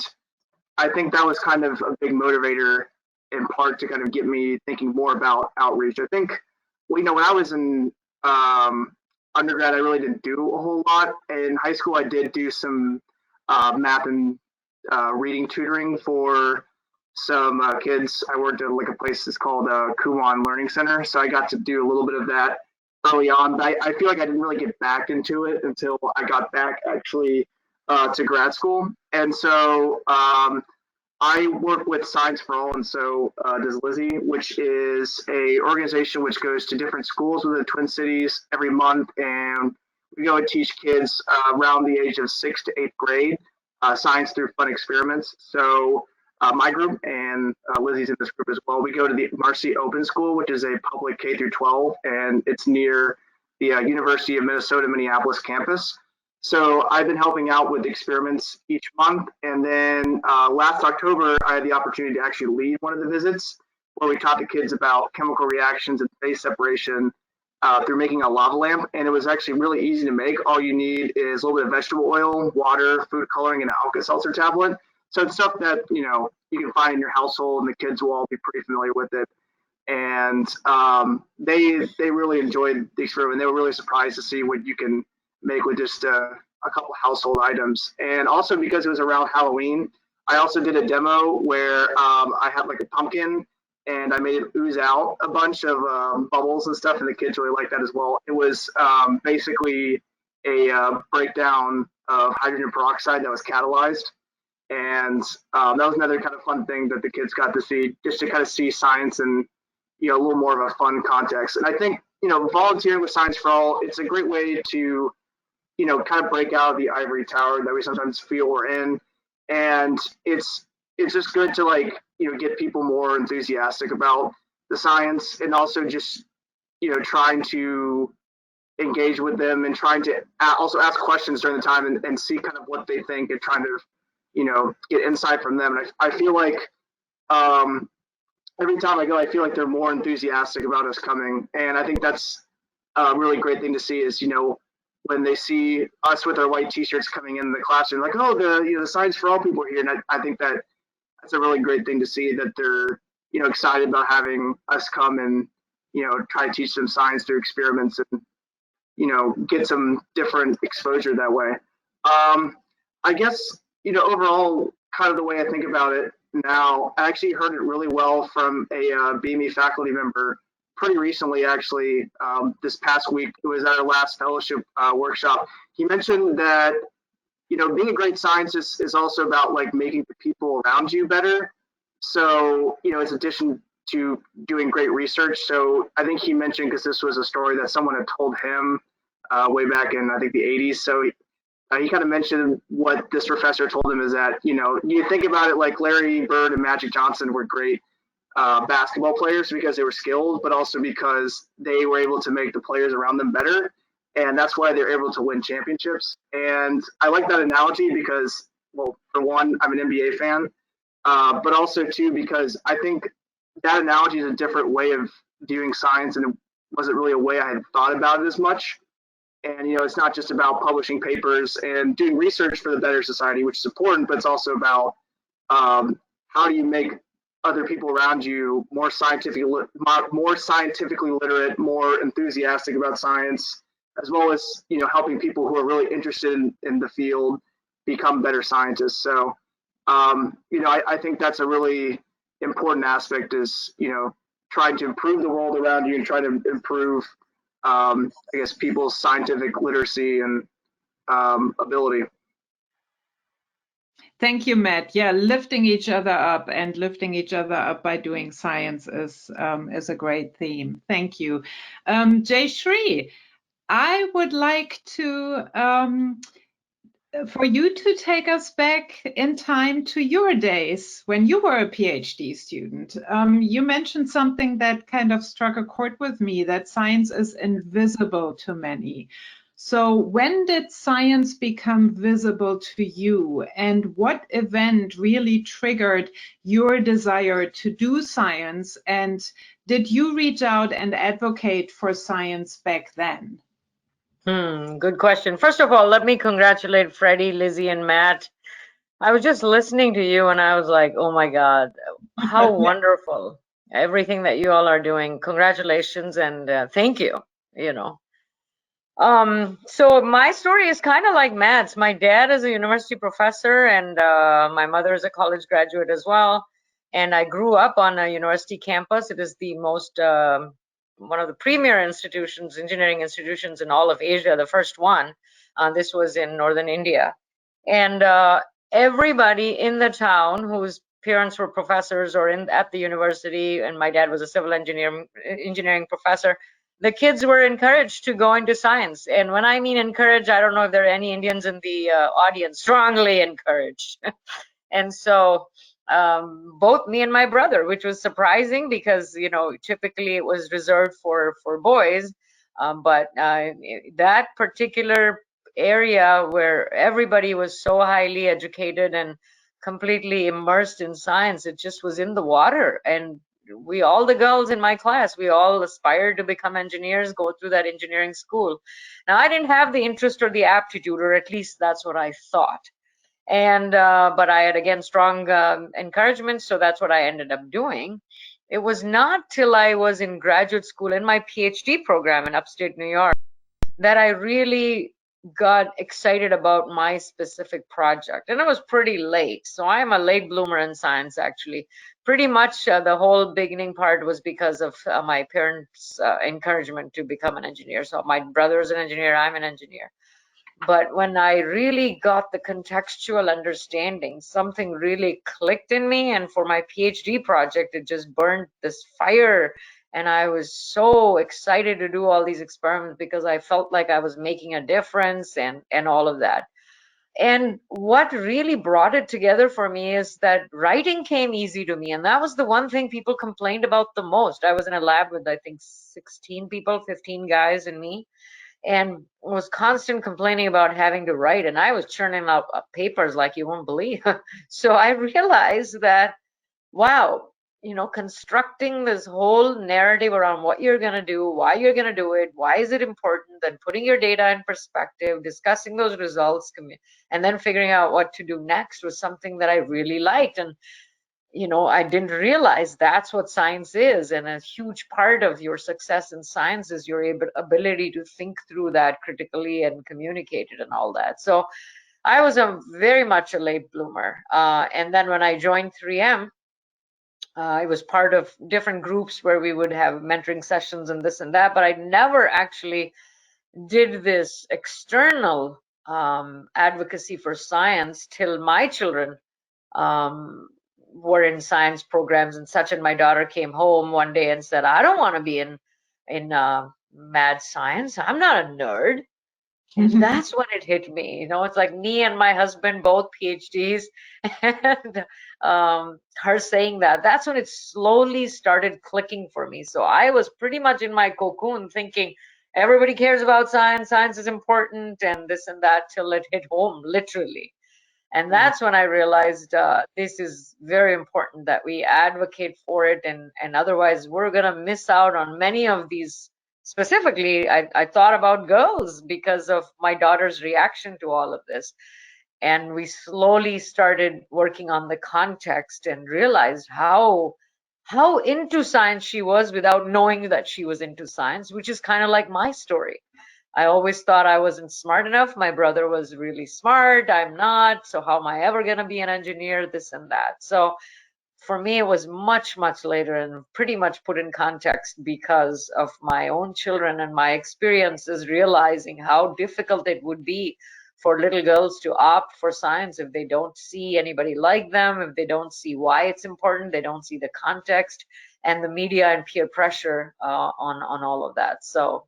I think that was kind of a big motivator in part to kind of get me thinking more about outreach. I think, when I was in undergrad, I really didn't do a whole lot. In high school, I did do some math and reading tutoring for some kids. I worked at like a place that's called Kumon Learning Center, so I got to do a little bit of that early on. But I feel like I didn't really get back into it until I got back actually to grad school. And so I work with Science for All, and so does Lizzie, which is a organization which goes to different schools within the Twin Cities every month, and we go and teach kids around the age of 6th to 8th grade science through fun experiments. So my group and Lizzie's in this group as well. We go to the Marcy Open School, which is a public K through 12, and it's near the University of Minnesota Minneapolis campus. So I've been helping out with experiments each month, and then last October I had the opportunity to actually lead one of the visits where we taught the kids about chemical reactions and phase separation through making a lava lamp, and it was actually really easy to make. All you need is a little bit of vegetable oil, water, food coloring, and an Alka-Seltzer tablet. So it's stuff that you can find in your household, and the kids will all be pretty familiar with it. And they really enjoyed the experiment. They were really surprised to see what you can make with just a couple household items. And also because it was around Halloween, I also did a demo where I had like a pumpkin and I made it ooze out a bunch of bubbles and stuff, and the kids really liked that as well. It was basically a breakdown of hydrogen peroxide that was catalyzed. And that was another kind of fun thing that the kids got to see, just to kind of see science in a little more of a fun context. And I think volunteering with Science for All, it's a great way to kind of break out of the ivory tower that we sometimes feel we're in. And it's just good to get people more enthusiastic about the science, and also just trying to engage with them and trying to also ask questions during the time and see kind of what they think, and trying to get insight from them. And I feel like every time I go, I feel like they're more enthusiastic about us coming, and I think that's a really great thing to see. Is when they see us with our white T-shirts coming in the classroom, like, oh, the Science for All people are here, and I think that's a really great thing to see, that they're excited about having us come and try to teach them science through experiments, and get some different exposure that way. I guess overall, kind of the way I think about it now, I actually heard it really well from a BME faculty member pretty recently, actually, this past week. It was at our last fellowship workshop. He mentioned that being a great scientist is also about making the people around you better. So it's addition to doing great research. So I think he mentioned, because this was a story that someone had told him way back in, I think, the 80s. So he kind of mentioned what this professor told him is that you think about it, like Larry Bird and Magic Johnson were great basketball players because they were skilled, but also because they were able to make the players around them better. And that's why they're able to win championships. And I like that analogy because, well, for one, I'm an NBA fan, but also, too, because I think that analogy is a different way of viewing science, and it wasn't really a way I had thought about it as much. And, it's not just about publishing papers and doing research for the better society, which is important, but it's also about how do you make other people around you more scientifically literate, more enthusiastic about science, as well as, helping people who are really interested in the field become better scientists. So, I think that's a really important aspect is, trying to improve the world around you and try to improve, I guess, people's scientific literacy and ability. Thank you, Matt. Yeah, lifting each other up and lifting each other up by doing science is a great theme. Thank you. Jay Shri, I would like to for you to take us back in time to your days when you were a PhD student. You mentioned something that kind of struck a chord with me, that science is invisible to many. So when did science become visible to you, and what event really triggered your desire to do science, and did you reach out and advocate for science back then? Good question. First of all, let me congratulate Freddie, Lizzie, and Matt. I was just listening to you and I was like, oh my God, how wonderful everything that you all are doing. Congratulations and thank you, So my story is kind of like Matt's. My dad is a university professor and my mother is a college graduate as well. And I grew up on a university campus. It is the most one of the premier institutions, engineering institutions in all of Asia, the first one. This was in northern India. And everybody in the town whose parents were professors or at the university, and my dad was a civil engineering professor, the kids were encouraged to go into science. And when I mean encouraged, I don't know if there are any Indians in the audience, strongly encouraged. And so both me and my brother, which was surprising because, typically it was reserved for boys. But that particular area where everybody was so highly educated and completely immersed in science, it just was in the water. And we, all the girls in my class, we all aspired to become engineers, go through that engineering school. Now, I didn't have the interest or the aptitude, or at least that's what I thought. And but I had, again, strong encouragement, so that's what I ended up doing. It was not till I was in graduate school in my PhD program in upstate New York that I really got excited about my specific project. And it was pretty late. So I am a late bloomer in science, actually. Pretty much the whole beginning part was because of my parents' encouragement to become an engineer. So my brother is an engineer, I'm an engineer. But when I really got the contextual understanding, something really clicked in me. And for my PhD project, it just burned this fire. And I was so excited to do all these experiments because I felt like I was making a difference and all of that. And what really brought it together for me is that writing came easy to me. And that was the one thing people complained about the most. I was in a lab with, I think, 16 people, 15 guys and me, and was constant complaining about having to write. And I was churning out papers like you won't believe. So I realized that, wow, constructing this whole narrative around what you're going to do, why you're going to do it, why is it important, then putting your data in perspective, discussing those results, and then figuring out what to do next was something that I really liked. And I didn't realize that's what science is. And a huge part of your success in science is your ability to think through that critically and communicate it and all that. So I was very much a late bloomer. And then when I joined 3M, I was part of different groups where we would have mentoring sessions and this and that, but I never actually did this external advocacy for science till my children were in science programs and such. And my daughter came home one day and said, I don't want to be in mad science. I'm not a nerd. And that's when it hit me. It's like me and my husband, both PhDs, and her saying that. That's when it slowly started clicking for me. So I was pretty much in my cocoon thinking everybody cares about science, science is important, and this and that, till it hit home, literally. And that's when I realized this is very important that we advocate for it, and otherwise we're going to miss out on many of these. Specifically, I thought about girls because of my daughter's reaction to all of this. And we slowly started working on the context and realized how into science she was without knowing that she was into science, which is kind of like my story. I always thought I wasn't smart enough. My brother was really smart. I'm not. So how am I ever going to be an engineer? This and that. So for me, it was much, much later and pretty much put in context because of my own children and my experiences, realizing how difficult it would be for little girls to opt for science if they don't see anybody like them, if they don't see why it's important, they don't see the context and the media and peer pressure on all of that. So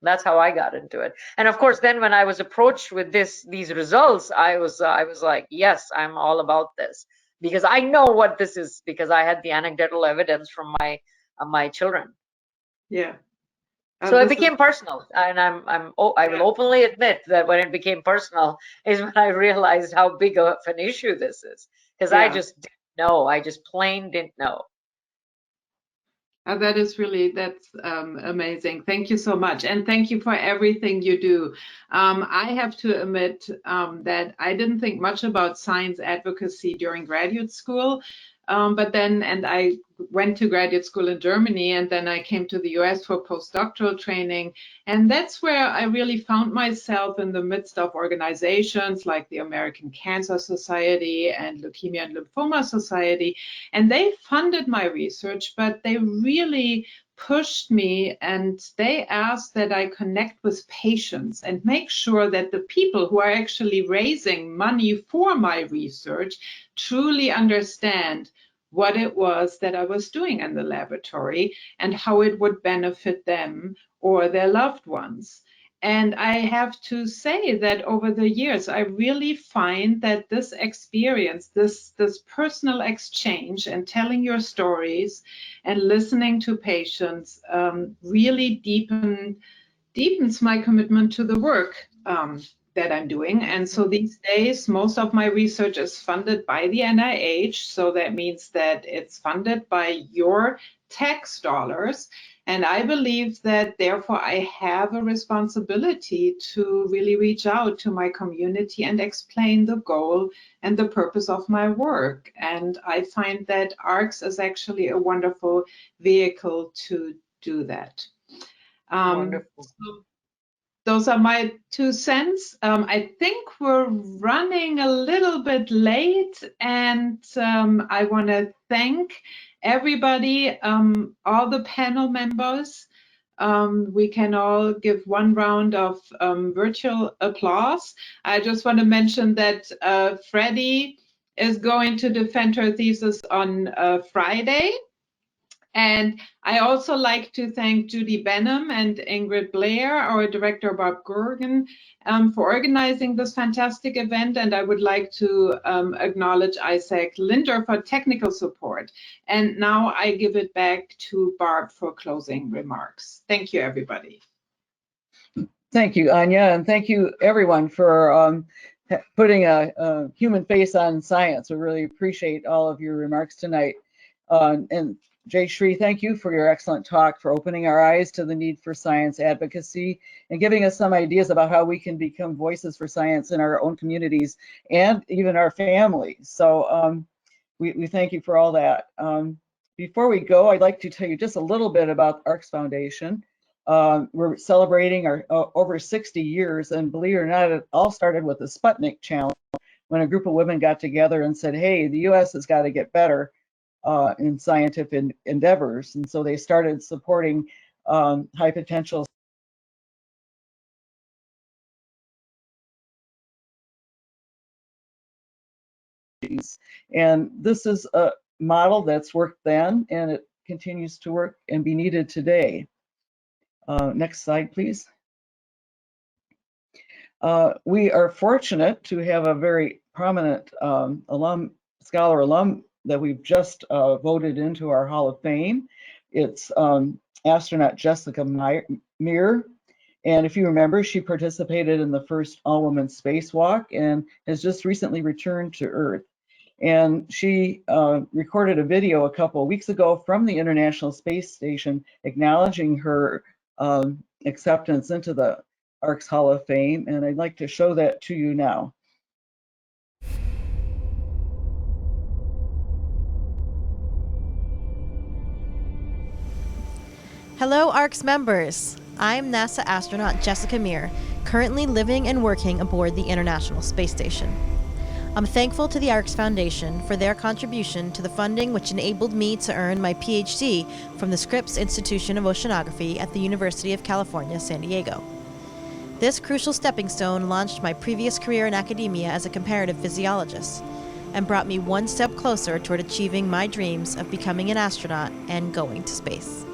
that's how I got into it. And of course, then when I was approached with these results, I was like, yes, I'm all about this, because I know what this is, because I had the anecdotal evidence from my children. Yeah. So it became personal, and I will openly admit that when it became personal is when I realized how big of an issue this is, because I just didn't know. I just plain didn't know. That's amazing. Thank you so much. And thank you for everything you do. I have to admit that I didn't think much about science advocacy during graduate school. And I went to graduate school in Germany, and then I came to the US for postdoctoral training. And that's where I really found myself in the midst of organizations like the American Cancer Society and Leukemia and Lymphoma Society. And they funded my research, but they really pushed me, and they asked that I connect with patients and make sure that the people who are actually raising money for my research truly understand what it was that I was doing in the laboratory and how it would benefit them or their loved ones. And I have to say that over the years, I really find that this experience, this personal exchange and telling your stories and listening to patients really deepens my commitment to the work that I'm doing. And so these days, most of my research is funded by the NIH. So that means that it's funded by your tax dollars. And I believe that therefore I have a responsibility to really reach out to my community and explain the goal and the purpose of my work. And I find that ARCS is actually a wonderful vehicle to do that. Wonderful. So those are my 2 cents. I think we're running a little bit late, and I want to thank everybody, all the panel members. We can all give one round of virtual applause. I just want to mention that Freddie is going to defend her thesis on Friday. And I also like to thank Judy Benham and Ingrid Blair, our director Bob Gorgon, for organizing this fantastic event. And I would like to acknowledge Isaac Linder for technical support. And now I give it back to Barb for closing remarks. Thank you, everybody. Thank you, Anya, and thank you, everyone, for putting a human face on science. We really appreciate all of your remarks tonight. And Jay Shri, thank you for your excellent talk, for opening our eyes to the need for science advocacy and giving us some ideas about how we can become voices for science in our own communities and even our families. So we thank you for all that. Before we go, I'd like to tell you just a little bit about ARCS Foundation. We're celebrating our over 60 years, and believe it or not, it all started with the Sputnik Challenge, when a group of women got together and said, hey, the US has got to get better in scientific endeavors. And so they started supporting high potential and this is a model that's worked then, and it continues to work and be needed today. Next slide, please. We are fortunate to have a very prominent scholar alum that we've just voted into our Hall of Fame. It's astronaut Jessica Meir, And if you remember, she participated in the first all-women spacewalk and has just recently returned to Earth. And she recorded a video a couple of weeks ago from the International Space Station acknowledging her acceptance into the ARCS Hall of Fame. And I'd like to show that to you now. Hello, ARCS members. I'm NASA astronaut Jessica Meir, currently living and working aboard the International Space Station. I'm thankful to the ARCS Foundation for their contribution to the funding which enabled me to earn my PhD from the Scripps Institution of Oceanography at the University of California, San Diego. This crucial stepping stone launched my previous career in academia as a comparative physiologist and brought me one step closer toward achieving my dreams of becoming an astronaut and going to space.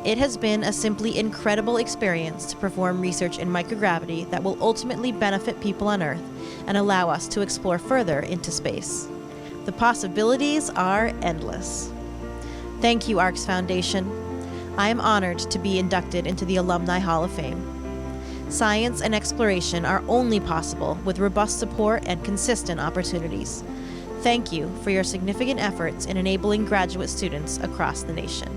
It has been a simply incredible experience to perform research in microgravity that will ultimately benefit people on Earth and allow us to explore further into space. The possibilities are endless. Thank you, ARCS Foundation. I am honored to be inducted into the Alumni Hall of Fame. Science and exploration are only possible with robust support and consistent opportunities. Thank you for your significant efforts in enabling graduate students across the nation.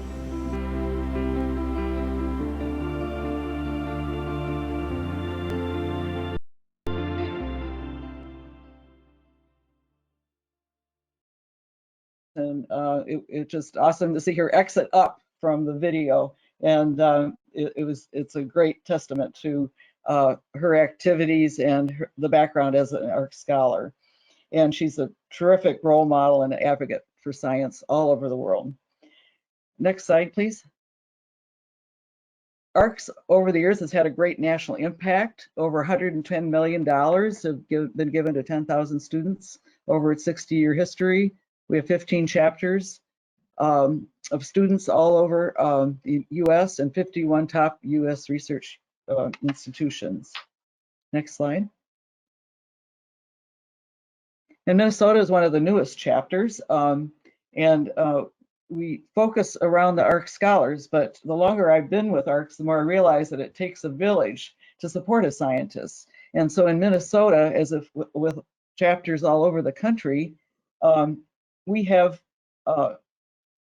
And it's just awesome to see her exit up from the video. And it's a great testament to her activities and the background as an ARC scholar. And she's a terrific role model and advocate for science all over the world. Next slide, please. ARCS over the years has had a great national impact. Over $110 million have been given to 10,000 students over its 60-year history. We have 15 chapters of students all over the US and 51 top US research institutions. Next slide. And Minnesota is one of the newest chapters, and we focus around the ARC scholars, but the longer I've been with ARCS, the more I realize that it takes a village to support a scientist. And so in Minnesota, as if with chapters all over the country, we have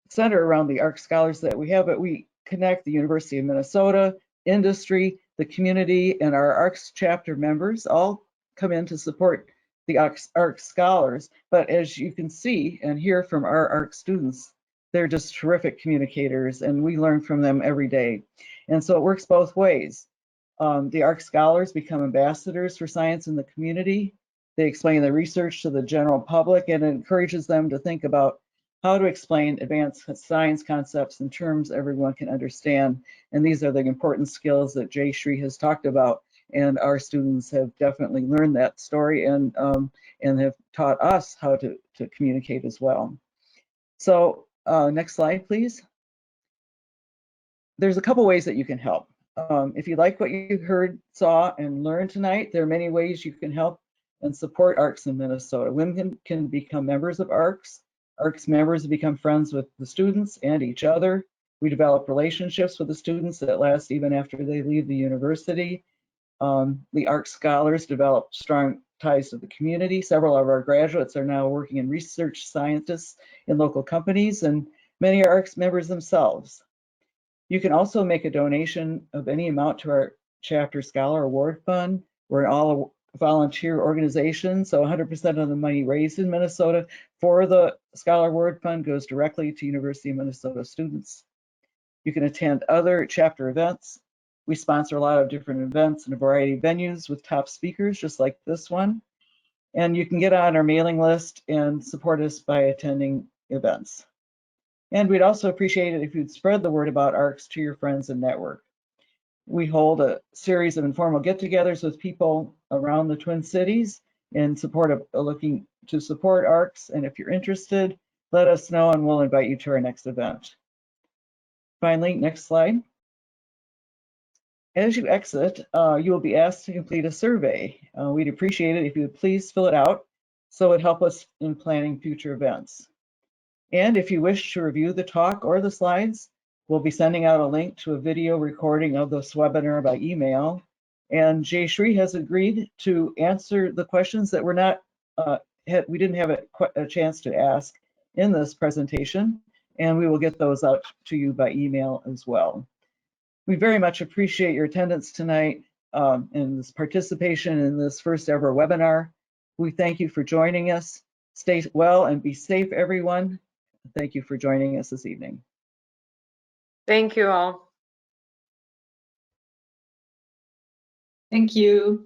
centered around the ARC scholars that we have, but we connect the University of Minnesota, industry, the community, and our ARCS chapter members all come in to support the ARC scholars. But as you can see and hear from our ARC students, they're just terrific communicators, and we learn from them every day. And so it works both ways. The ARC scholars become ambassadors for science in the community. They explain the research to the general public, and it encourages them to think about how to explain advanced science concepts in terms everyone can understand. And these are the important skills that Jay Shri has talked about. And our students have definitely learned that story and have taught us how to communicate as well. So next slide, please. There's a couple ways that you can help. If you like what you heard, saw, and learned tonight, there are many ways you can help and support ARCS in Minnesota. Women can become members of ARCS. ARCS members become friends with the students and each other. We develop relationships with the students that last even after they leave the university. The ARCS scholars develop strong ties to the community. Several of our graduates are now working in research scientists in local companies, and many are ARCS members themselves. You can also make a donation of any amount to our Chapter Scholar Award Fund. We're an all-volunteer organization, so 100% of the money raised in Minnesota for the Scholar Award Fund goes directly to University of Minnesota students. You can attend other chapter events. We sponsor a lot of different events in a variety of venues with top speakers, just like this one. And you can get on our mailing list and support us by attending events. And we'd also appreciate it if you'd spread the word about ARCS to your friends and network. We hold a series of informal get-togethers with people around the Twin Cities in support of looking to support ARCS. And if you're interested, let us know and we'll invite you to our next event. Finally, next slide. As you exit, you will be asked to complete a survey. We'd appreciate it if you would please fill it out so it would help us in planning future events. And if you wish to review the talk or the slides, We'll be sending out a link to a video recording of this webinar by email. And Jay Shree has agreed to answer the questions that were not, we didn't have a chance to ask in this presentation, and we will get those out to you by email as well. We very much appreciate your attendance tonight and this participation in this first ever webinar. We thank you for joining us. Stay well and be safe, everyone. Thank you for joining us this evening. Thank you all. Thank you.